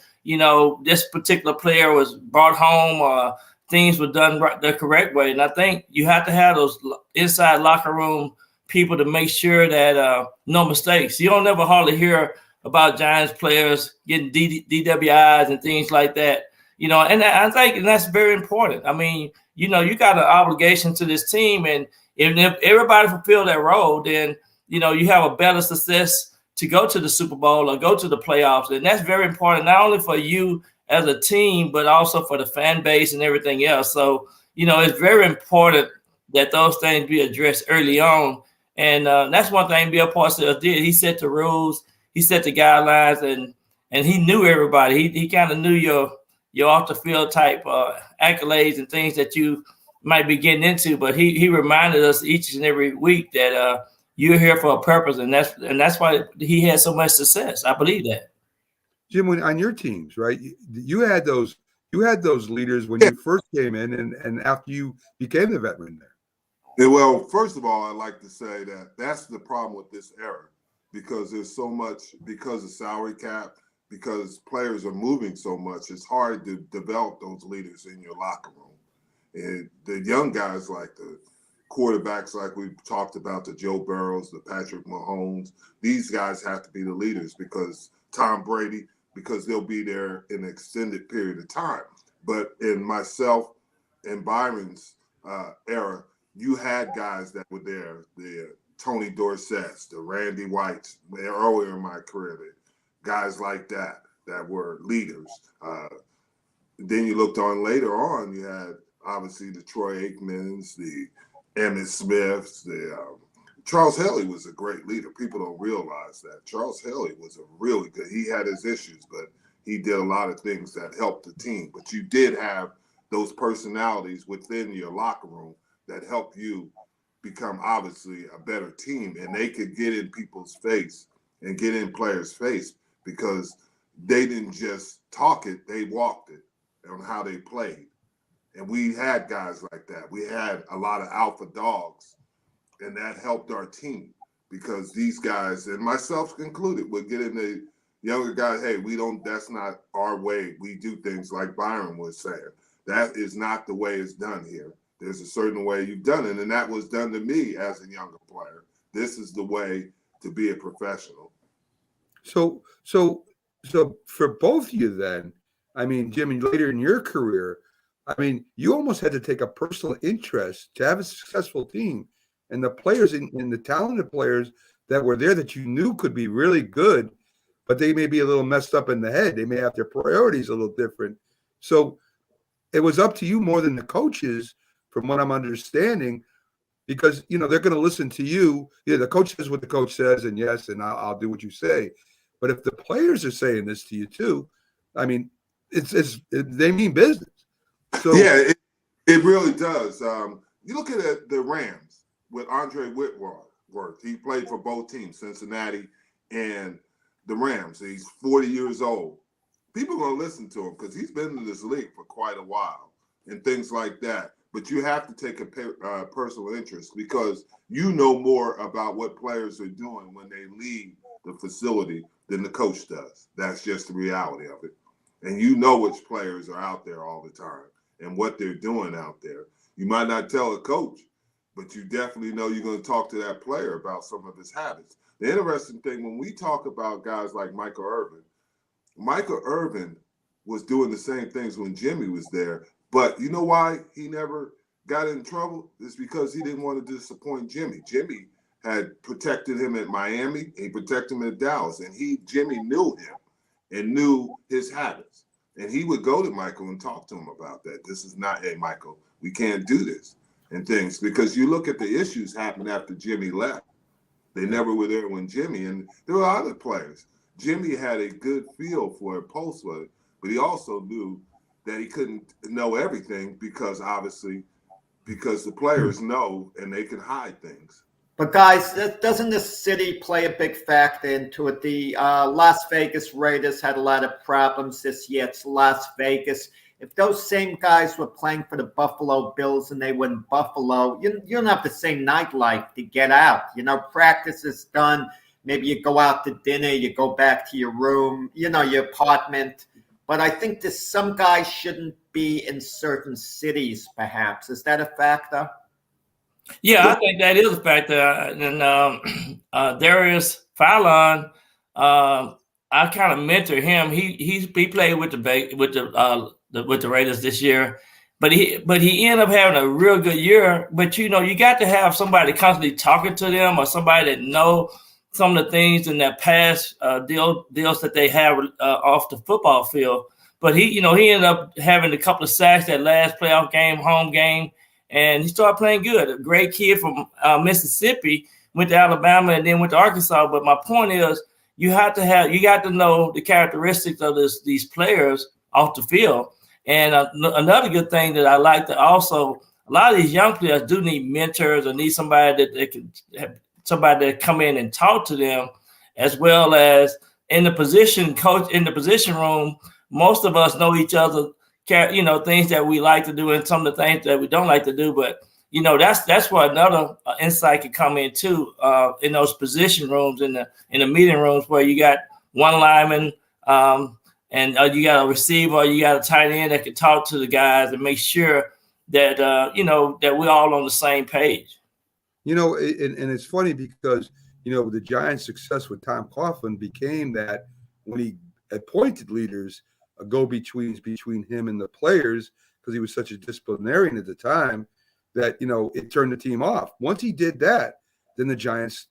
this particular player was brought home, things were done the correct way. And I think you have to have those inside locker room people to make sure that no mistakes. You don't never hardly hear about Giants players getting DWIs and things like that. And I think that's very important. I mean, you got an obligation to this team, and if everybody fulfill that role, then, you have a better success to go to the Super Bowl or go to the playoffs. And that's very important, not only for you as a team, but also for the fan base and everything else. So, it's very important that those things be addressed early on. And that's one thing Bill Parcells did. He set the rules, he set the guidelines, and he knew everybody. He kind of knew your off the field type accolades and things that you might be getting into. But he reminded us each and every week that you're here for a purpose, and that's why he had so much success. I believe that. Jim, on your teams, right? You had those leaders when you first came in, and after you became the veteran there. Yeah, well, first of all, I'd like to say that that's the problem with this era, because there's so much, because of salary cap, because players are moving so much, it's hard to develop those leaders in your locker room. And the young guys, like the quarterbacks, like we talked about, the Joe Burrows, the Patrick Mahomes, these guys have to be the leaders, because Tom Brady, because they'll be there in an extended period of time. But in myself and Byron's era, you had guys that were there, the Tony Dorsett's, the Randy Whites, earlier in my career, guys like that were leaders. Then you looked on later on, you had obviously the Troy Aikmans, the Emmitt Smiths, the Charles Haley was a great leader. People don't realize that. Charles Haley was a really good, he had his issues, but he did a lot of things that helped the team. But you did have those personalities within your locker room that helped you become obviously a better team, and they could get in people's face and get in players' face, because they didn't just talk it, they walked it on how they played. And we had guys like that. We had a lot of alpha dogs, and that helped our team, because these guys, and myself included, would get in the younger guys, hey, that's not our way. We do things like Byron was saying. That is not the way it's done here. There's a certain way you've done it, and that was done to me as a younger player. This is the way to be a professional. So for both of you then, I mean, Jimmy, later in your career, I mean, you almost had to take a personal interest to have a successful team, and the players and the talented players that were there that you knew could be really good, but they may be a little messed up in the head. They may have their priorities a little different. So it was up to you more than the coaches, from what I'm understanding, because, they're going to listen to you. Yeah, the coach says what the coach says, and yes, and I'll do what you say. But if the players are saying this to you too, I mean, they mean business. So yeah, it really does. You look at the Rams with Andre Whitworth. He played for both teams, Cincinnati and the Rams. He's 40 years old. People are going to listen to him because he's been in this league for quite a while and things like that. But you have to take a personal interest, because you know more about what players are doing when they leave the facility than the coach does. That's just the reality of it. And you know which players are out there all the time and what they're doing out there. You might not tell a coach, but you definitely know you're going to talk to that player about some of his habits. The interesting thing, when we talk about guys like Michael Irvin was doing the same things when Jimmy was there. But you know why he never got in trouble? It's because he didn't want to disappoint Jimmy. Jimmy had protected him at Miami, and he protected him at Dallas, and Jimmy knew him and knew his habits. And he would go to Michael and talk to him about that. This is not, hey, Michael, we can't do this and things. Because you look at the issues happened after Jimmy left. They never were there when Jimmy, and there were other players. Jimmy had a good feel for a post play, but he also knew that he couldn't know everything because the players know and they can hide things. But guys, doesn't the city play a big factor into it? The Las Vegas Raiders had a lot of problems this year. It's Las Vegas. If those same guys were playing for the Buffalo Bills and they were in Buffalo, you don't have the same nightlife to get out. You know, practice is done. Maybe you go out to dinner, you go back to your room, you know, your apartment. But I think that some guys shouldn't be in certain cities, perhaps. Is that a factor? Yeah, I think that is a factor. And Darius Fallon, I kind of mentor him. He played with the Raiders this year, but he ended up having a real good year. But you know, you got to have somebody constantly talking to them, or somebody that know some of the things in their past deals that they have off the football field. But he ended up having a couple of sacks that last playoff game, home game. And he started playing good. A great kid from Mississippi, went to Alabama and then went to Arkansas. But my point is, you got to know the characteristics of these players off the field. And another good thing that I like to also, a lot of these young players do need mentors or need somebody that they can have, somebody that come in and talk to them, as well as in the position room. Most of us know each other. You know, things that we like to do and some of the things that we don't like to do. But, you know, that's where another insight can come in too, in those position rooms, in the meeting rooms where you got one lineman and you got a receiver, you got a tight end that can talk to the guys and make sure that, that we're all on the same page. You know, and it's funny because, you know, the Giants' success with Tom Coughlin became that when he appointed leaders, go-betweens between him and the players, because he was such a disciplinarian at the time, that, you know, it turned the team off. Once he did that, then the Giants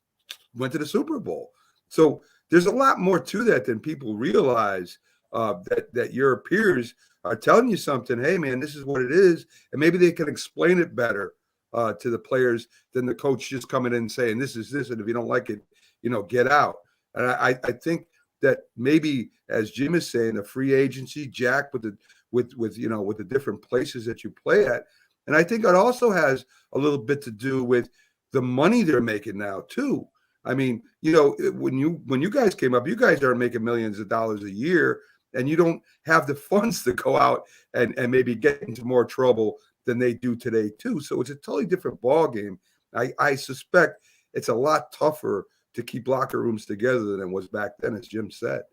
went to the Super Bowl. So there's a lot more to that than people realize, that your peers are telling you something. Hey, man, this is what it is. And maybe they can explain it better to the players than the coach just coming in and saying, this is this, and if you don't like it, you know, get out. And I think that maybe, as Jim is saying, a free agency, Jack, with the different places that you play at. And I think it also has a little bit to do with the money they're making now too. I mean, you know, when you guys came up, you guys aren't making millions of dollars a year, and you don't have the funds to go out and maybe get into more trouble than they do today too. So it's a totally different ball game. I suspect it's a lot tougher to keep locker rooms together than it was back then, as Jim said.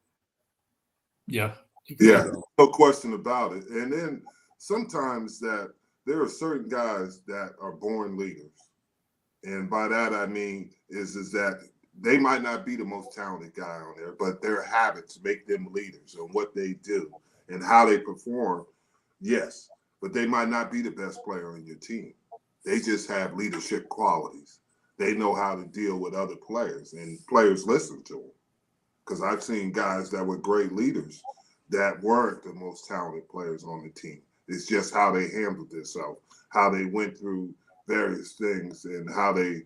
Yeah. Yeah, no question about it. And then sometimes that there are certain guys that are born leaders. And by that, I mean is that they might not be the most talented guy on there, but their habits make them leaders, and what they do and how they perform. Yes, but they might not be the best player on your team. They just have leadership qualities. They know how to deal with other players, and players listen to them. Because I've seen guys that were great leaders that weren't the most talented players on the team. It's just how they handled themselves, how they went through various things, and how they,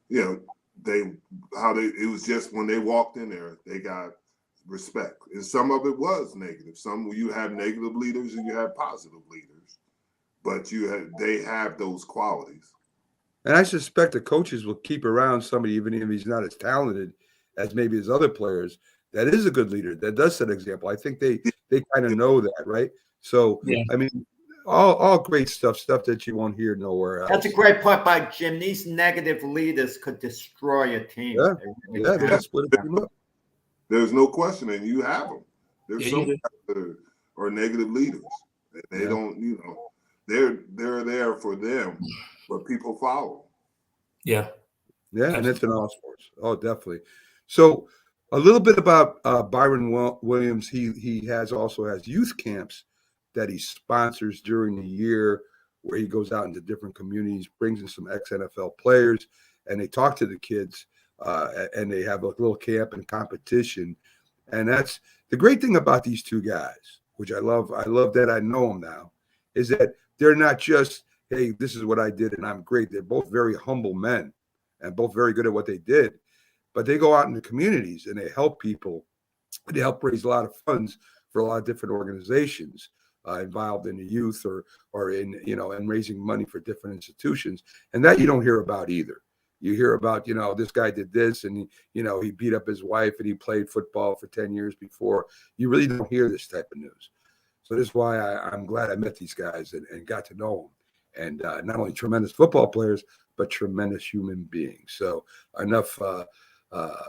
you know, it was just when they walked in there, they got respect. And some of it was negative. Some you have negative leaders and you have positive leaders, but they have those qualities. And I suspect the coaches will keep around somebody, even if he's not as talented as maybe his other players, that is a good leader, that does set an example. I think they kind of know that, right? So, yeah. I mean, all great stuff that you won't hear nowhere else. That's a great point by Jim. These negative leaders could destroy a team. Yeah, they can split a team up. There's no question, and you have them. There's some guys that are negative leaders. They don't, you know, they're there for them, but people follow. Yeah. Yeah, and it's in all sports. Oh, definitely. So A little bit about Byron Williams. He also has youth camps that he sponsors during the year, where he goes out into different communities, brings in some ex-NFL players, and they talk to the kids, and they have a little camp and competition. And that's the great thing about these two guys, which I love. I love that I know them now, is that they're not just, hey, this is what I did and I'm great. They're both very humble men and both very good at what they did. But they go out in the communities and they help people. They help raise a lot of funds for a lot of different organizations involved in the youth or in, and raising money for different institutions. And that you don't hear about either. You hear about, this guy did this and, he beat up his wife and he played football for 10 years before. You really don't hear this type of news. So this is why I'm glad I met these guys and got to know them. And not only tremendous football players, but tremendous human beings. So enough. I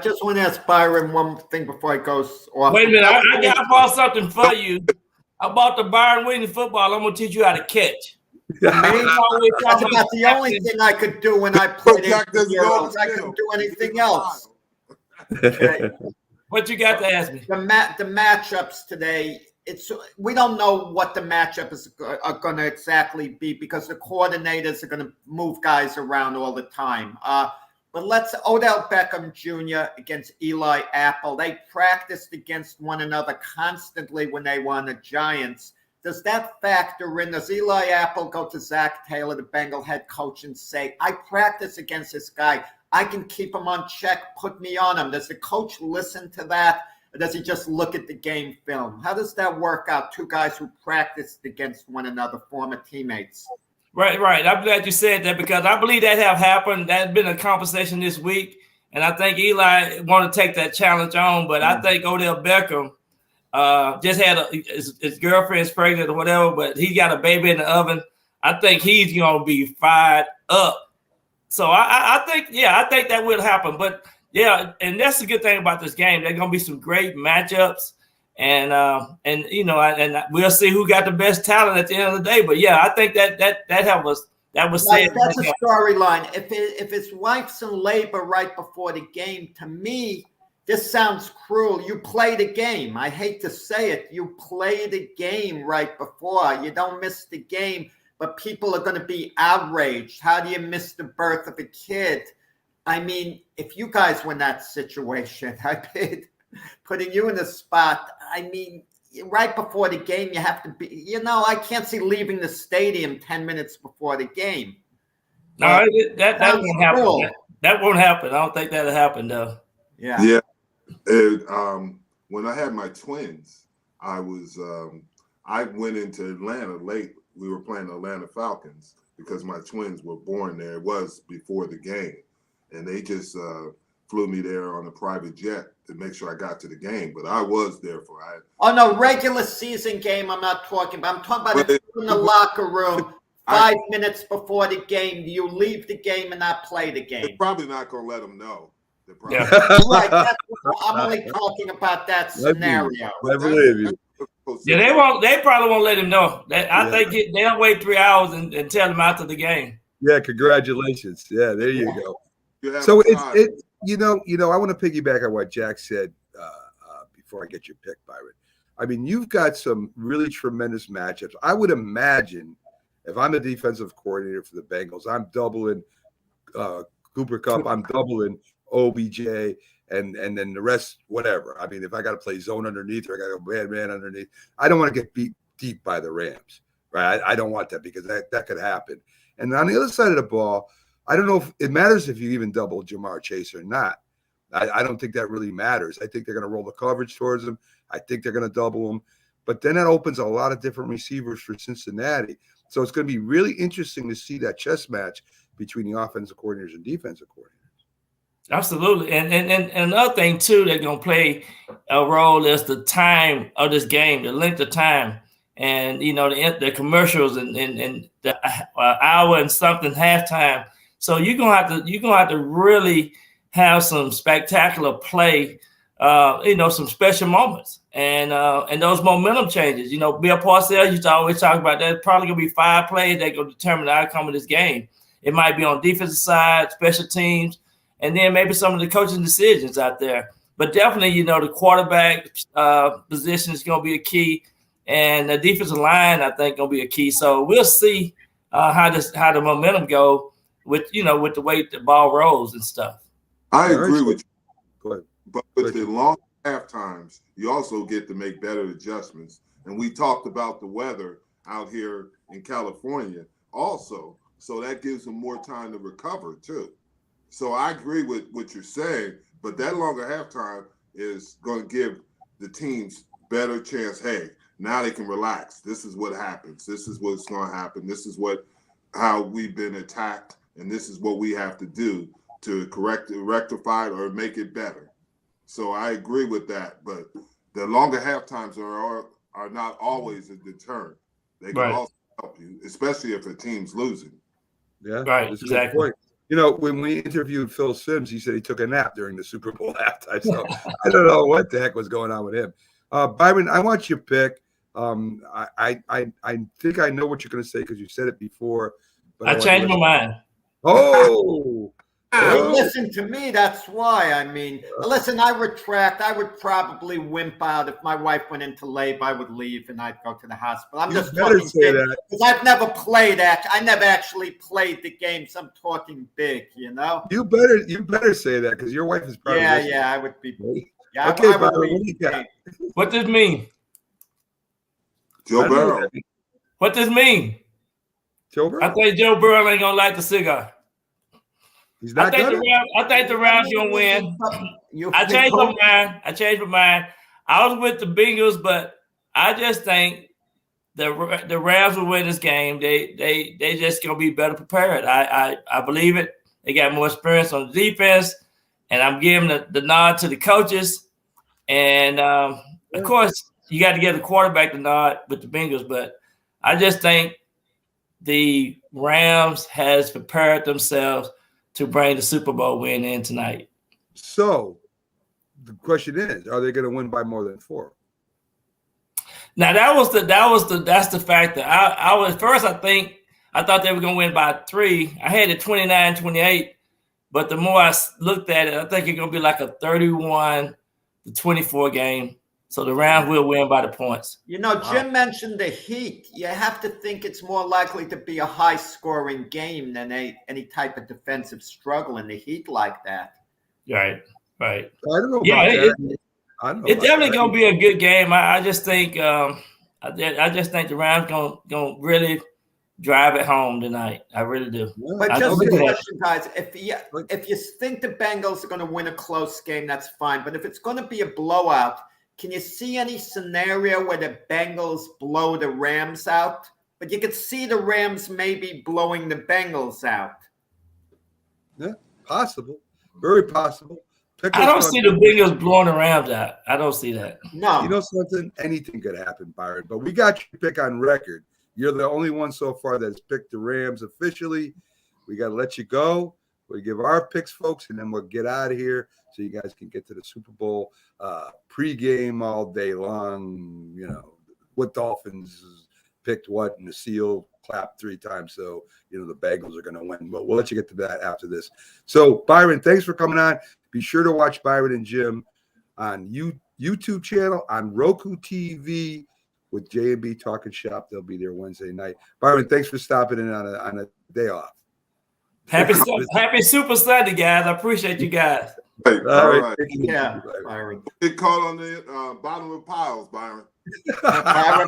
just want to ask Byron one thing before I goes off. Wait a minute, I bought something for you. I bought the Byron Williams football. I'm gonna teach you how to catch. That's about the only thing I could do when I played 8 years old. I couldn't do anything else. Okay. What you got to ask me? The matchups today. We don't know what the matchup are going to exactly be because the coordinators are going to move guys around all the time. But Odell Beckham Jr. against Eli Apple. They practiced against one another constantly when they were on the Giants. Does that factor in? Does Eli Apple go to Zach Taylor, the Bengal head coach, and say, I practice against this guy. I can keep him on check, put me on him. Does the coach listen to that? Or does he just look at the game film? How does that work out? Two guys who practiced against one another, former teammates. Right. I'm glad you said that because I believe that have happened. That's been a conversation this week. And I think Eli want to take that challenge on. But I think Odell Beckham just had his girlfriend's pregnant or whatever, but he got a baby in the oven. I think he's going to be fired up. So I think that will happen. But yeah, and that's the good thing about this game. There's going to be some great matchups, and we'll see who got the best talent at the end of the day. But yeah, I think that was said. That's a storyline. If his wife's in labor right before the game, to me, this sounds cruel. You play the game. I hate to say it. You play the game right before. You don't miss the game, but people are going to be outraged. How do you miss the birth of a kid? I mean, if you guys were in that situation, putting you in the spot, I mean, right before the game, you have to be, I can't see leaving the stadium 10 minutes before the game. No, that won't happen. That won't happen. I don't think that'll happen, though. Yeah. And, when I had my twins, I went into Atlanta late. We were playing the Atlanta Falcons because my twins were born there. It was before the game. And they just flew me there on a private jet to make sure I got to the game. But I was there for it. Oh, no, regular season game I'm not talking about. I'm talking about in the locker room 5 minutes before the game. Do you leave the game and not play the game? They're probably not going to let them know. Right, I'm only talking about that scenario. I believe you. Yeah, they probably won't let him know. I think they'll wait 3 hours and tell him after the game. Yeah, congratulations. Yeah, there you go. So I want to piggyback on what Jack said before I get your pick, Byron. I mean, you've got some really tremendous matchups. I would imagine if I'm a defensive coordinator for the Bengals, I'm doubling Cooper Kupp, I'm doubling OBJ, and then the rest, whatever. I mean, if I got to play zone underneath or I got to go man underneath, I don't want to get beat deep by the Rams, right? I don't want that because that could happen. And on the other side of the ball, I don't know if it matters if you even double Jamar Chase or not. I don't think that really matters. I think they're going to roll the coverage towards him. I think they're going to double him. But then that opens a lot of different receivers for Cincinnati. So it's going to be really interesting to see that chess match between the offensive coordinators and defensive coordinators. Absolutely. And another thing, too, that's going to play a role is the time of this game, the length of time. And, the commercials and the hour and something halftime. So you're gonna have to really have some spectacular play, some special moments and those momentum changes. Bill Parcells used to always talk about that. Probably gonna be 5 plays that gonna determine the outcome of this game. It might be on defensive side, special teams, and then maybe some of the coaching decisions out there. But definitely, you know, the quarterback position is going to be a key, and the defensive line, I think, going to be a key. So we'll see how the momentum go with the way the ball rolls and stuff. I agree with you. Go ahead. But with the long half times, you also get to make better adjustments. And we talked about the weather out here in California also. So that gives them more time to recover too. So I agree with what you're saying, but that longer halftime is going to give the teams better chance. Hey, now they can relax. This is what happens. This is what's going to happen. This is how we've been attacked, and this is what we have to do to rectify it or make it better. So I agree with that, but the longer half times are not always a deterrent. They can also help you, especially if a team's losing. Yeah, right, exactly. You know, when we interviewed Phil Simms, he said he took a nap during the Super Bowl halftime. So I don't know what the heck was going on with him. Byron, I want your pick. I think I know what you're going to say because you said it before. But I changed my mind. Oh. Listen to me, that's why. I mean, listen, I retract. I would probably wimp out. If my wife went into labor, I would leave and I'd go to the hospital. I'm just talking big because I've never played that. I never actually played the game, so I'm talking big, you know? You better say that because your wife is probably Yeah, I would be. Yeah, okay, I would Byron, what do you got? What does this mean? Joe Burrow. What does this mean? Joe Burrow. I think Joe Burrow ain't gonna light the cigar. He's not I think the Rams gonna win. I changed my mind. I was with the Bengals, but I just think the Rams will win this game. They just gonna be better prepared. I believe it. They got more experience on the defense, and I'm giving the nod to the coaches. And of course, you got to give the quarterback the nod with the Bengals, but I just think the Rams has prepared themselves to bring the Super Bowl win in tonight. So the question is, are they going to win by more than 4? Now that's the factor. I was first. I thought they were going to win by 3. I had it 29-28, but the more I looked at it, I think it's going to be like a 31-24 game. So the Rams will win by the points. You know, Jim mentioned the Heat. You have to think it's more likely to be a high-scoring game than any type of defensive struggle in the Heat like that. Right. I don't know. Yeah, it's definitely going to be a good game. I just think the Rams going to really drive it home tonight. I really do. But just a question, guys. If you think the Bengals are going to win a close game, that's fine. But if it's going to be a blowout, can you see any scenario where the Bengals blow the Rams out? But you could see the Rams maybe blowing the Bengals out. Yeah, possible. Very possible. I don't see the Bengals blowing the Rams out. I don't see that. No. You know something? Anything could happen, Byron. But we got your pick on record. You're the only one so far that's picked the Rams officially. We got to let you go. We'll give our picks, folks, and then we'll get out of here so you guys can get to the Super Bowl pregame all day long. You know, what Dolphins picked what, and the Seal clapped 3 times. So, you know, the Bengals are going to win. But we'll let you get to that after this. So, Byron, thanks for coming on. Be sure to watch Byron and Jim on YouTube channel, on Roku TV with J&B Talking Shop. They'll be there Wednesday night. Byron, thanks for stopping in on a day off. Happy Super Sunday, guys. I appreciate you guys. Hey, all right. Yeah, Byron. Get caught on the bottom of piles, Byron.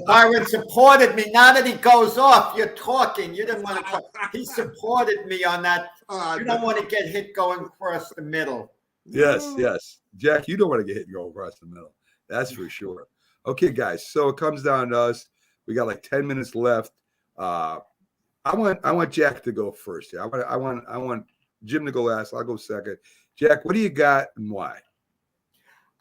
Byron supported me. Now that he goes off, you're talking. You didn't want to talk. He supported me on that. You don't want to get hit going across the middle. Yes. Jack, you don't want to get hit and go across the middle. That's for sure. Okay, guys. So it comes down to us. We got like 10 minutes left. I want Jack to go first. I want Jim to go last. I'll go second. Jack, what do you got and why?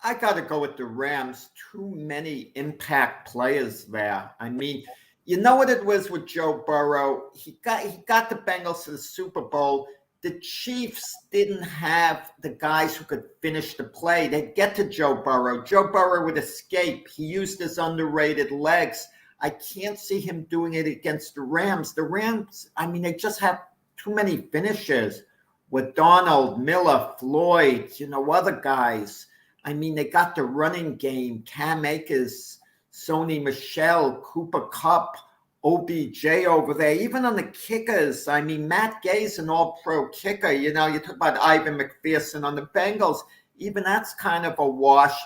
I got to go with the Rams. Too many impact players there. I mean, you know what it was with Joe Burrow? He got the Bengals to the Super Bowl. The Chiefs didn't have the guys who could finish the play. They'd get to Joe Burrow. Joe Burrow would escape. He used his underrated legs. I can't see him doing it against the Rams. The Rams, I mean, they just have too many finishes. with Donald, Miller, Floyd, other guys. I mean, they got the running game, Cam Akers, Sony Michel, Cooper Kupp, OBJ over there, even on the kickers. I mean, Matt Gay's an all-pro kicker. You talk about Ivan McPherson on the Bengals. Even that's kind of a wash.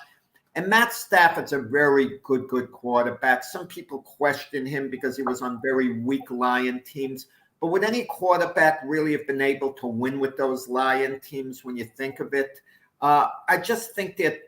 And Matt Stafford's a very good quarterback. Some people question him because he was on very weak Lion teams. But would any quarterback really have been able to win with those Lion teams when you think of it? I just think they're,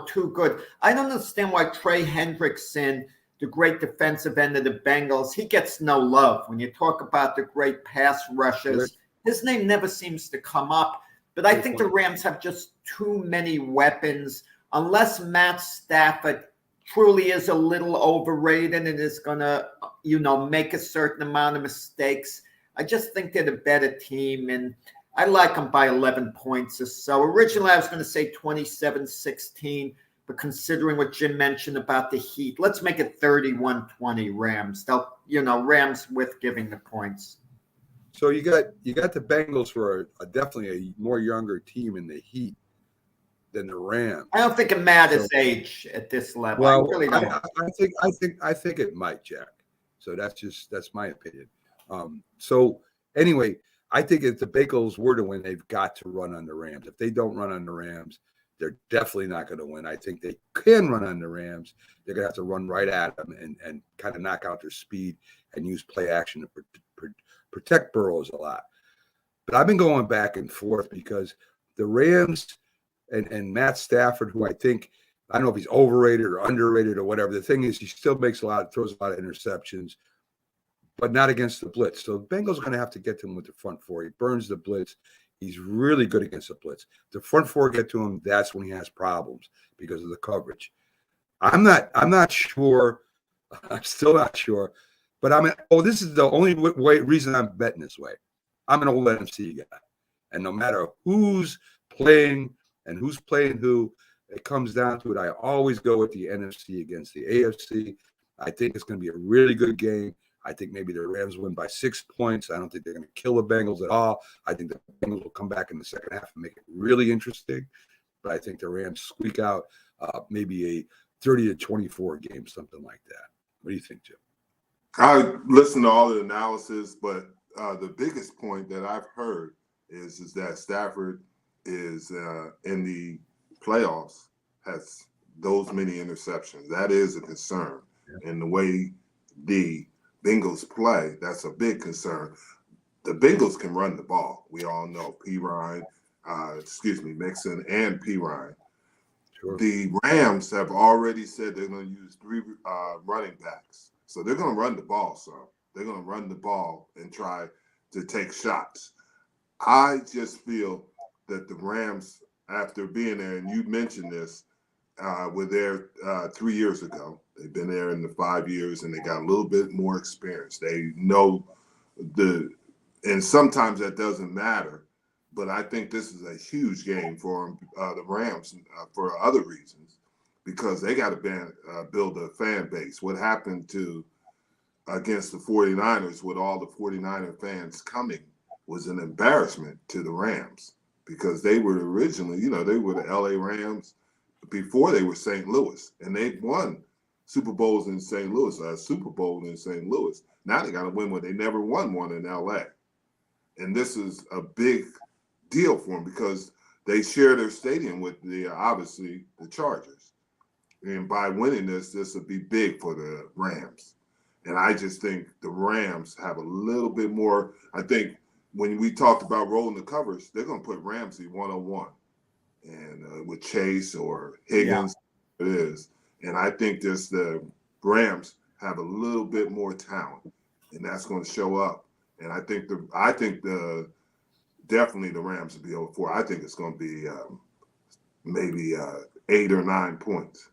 too good. I don't understand why Trey Hendrickson, the great defensive end of the Bengals, he gets no love. When you talk about the great pass rushers, his name never seems to come up. But I think the Rams have just too many weapons. Unless Matt Stafford truly is a little overrated and is going to, make a certain amount of mistakes, I just think they're the better team. And I like them by 11 points or so. Originally, I was going to say 27-16. But considering what Jim mentioned about the Heat, let's make it 31-20 Rams. They'll, Rams with giving the points. So you got the Bengals, who are definitely a more younger team in the Heat than the Rams. I don't think it matters age at this level. Well, I really don't. I think it might, Jack. So that's my opinion. So anyway, I think if the Bengals were to win, they've got to run on the Rams. If they don't run on the Rams, they're definitely not going to win. I think they can run on the Rams. They're going to have to run right at them and kind of knock out their speed and use play action to protect Burrows a lot. But I've been going back and forth because the Rams and Matt Stafford, who I don't know if he's overrated or underrated or whatever. The thing is, he still throws a lot of interceptions, but not against the blitz. So the Bengals are going to have to get to him with the front four. He burns the blitz. He's really good against the blitz. The front four get to him, that's when he has problems because of the coverage. I'm not sure. I'm still not sure. But this is the only reason I'm betting this way. I'm an old NFC guy. And no matter who's playing and who's playing who, it comes down to it. I always go with the NFC against the AFC. I think it's going to be a really good game. I think maybe the Rams win by 6 points. I don't think they're going to kill the Bengals at all. I think the Bengals will come back in the second half and make it really interesting. But I think the Rams squeak out maybe a 30-24 game, something like that. What do you think, Jim? I listened to all the analysis, but the biggest point that I've heard is that Stafford is in the playoffs has those many interceptions. That is a concern. Yeah. And the way the Bengals play, that's a big concern. The Bengals can run the ball. We all know Mixon and P. Ryan. Sure. The Rams have already said they're going to use 3 running backs. So they're going to run the ball. So they're going to run the ball and try to take shots. I just feel that the Rams, after being there, and you mentioned this, were there 3 years ago. They've been there in the 5 years, and they got a little bit more experience. They know and sometimes that doesn't matter, but I think this is a huge game for the Rams for other reasons, because they got to build a fan base. What happened against the 49ers with all the 49er fans coming was an embarrassment to the Rams, because they were originally, they were the LA Rams before they were St. Louis, and they won Super Bowls in St. Louis, Super Bowl in St. Louis. Now they got to win one. They never won one in LA. And this is a big deal for them because they share their stadium with obviously the Chargers. And by winning this will be big for the Rams. And I just think the Rams have a little bit more. I think when we talked about rolling the covers, they're going to put Ramsey 101. And with Chase or Higgins, it is. And I think the Rams have a little bit more talent, and that's going to show up. And I think definitely the Rams will be over 4. I think it's going to be maybe 8 or 9 points.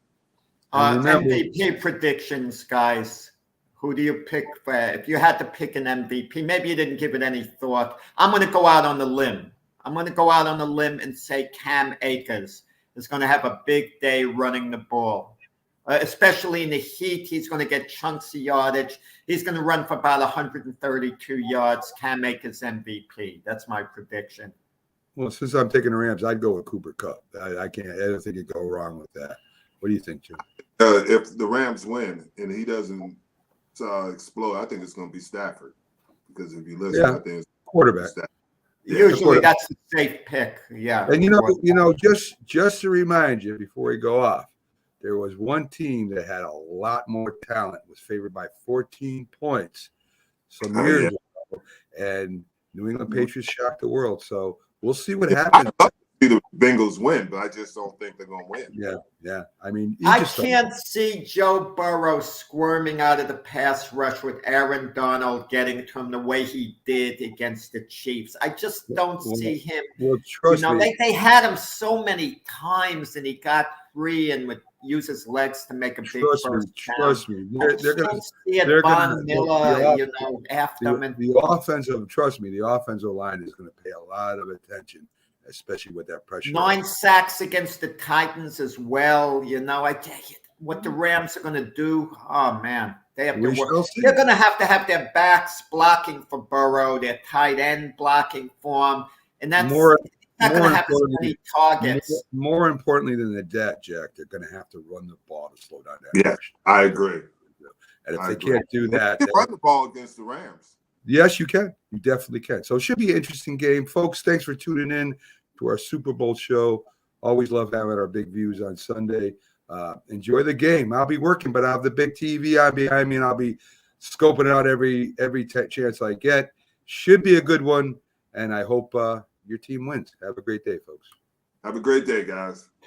MVP predictions, guys. Who do you pick? If you had to pick an MVP, maybe you didn't give it any thought. I'm going to go out on the limb. And say Cam Akers is going to have a big day running the ball. Especially in the Heat, he's going to get chunks of yardage. He's going to run for about 132 yards. Cam Akers MVP. That's my prediction. Well, since I'm taking the Rams, I'd go with Cooper Kupp. I can't. I don't think you go wrong with that. What do you think, Jim? If the Rams win and he doesn't explode, I think it's going to be Stafford. Because if you listen, I think it's quarterback. Usually that's a safe pick. Yeah. And just to remind you before we go off, there was one team that had a lot more talent, was favored by 14 points some years ago, and New England Patriots shocked the world. So we'll see what happens. I'd love to see the Bengals win, but I just don't think they're going to win. Yeah. I mean, I can't see Joe Burrow squirming out of the pass rush with Aaron Donald getting to him the way he did against the Chiefs. I just don't see him. Well, trust me. They had him so many times, and he got free and would use his legs to make a big first down. Trust me. They're going to see it. Von Miller, after them. The offensive line is going to pay a lot of attention, especially with that pressure. 9 sacks against the Titans as well. I tell you what the Rams are going to do. Oh man, they have to work. They're going to have their backs blocking for Burrow, their tight end blocking for him, and that's not going to have as many targets. More importantly than the debt, Jack, they're going to have to run the ball to slow down that. Yeah, I agree. And if they can't do that, they run the ball against the Rams. Yes, you can. You definitely can. So it should be an interesting game, folks. Thanks for tuning in to our Super Bowl show. Always love having our big views on Sunday. Enjoy the game. I'll be working, but I'll have the big TV on behind me, and I'll be scoping it out every chance I get. Should be a good one, and I hope your team wins. Have a great day, folks. Have a great day, guys.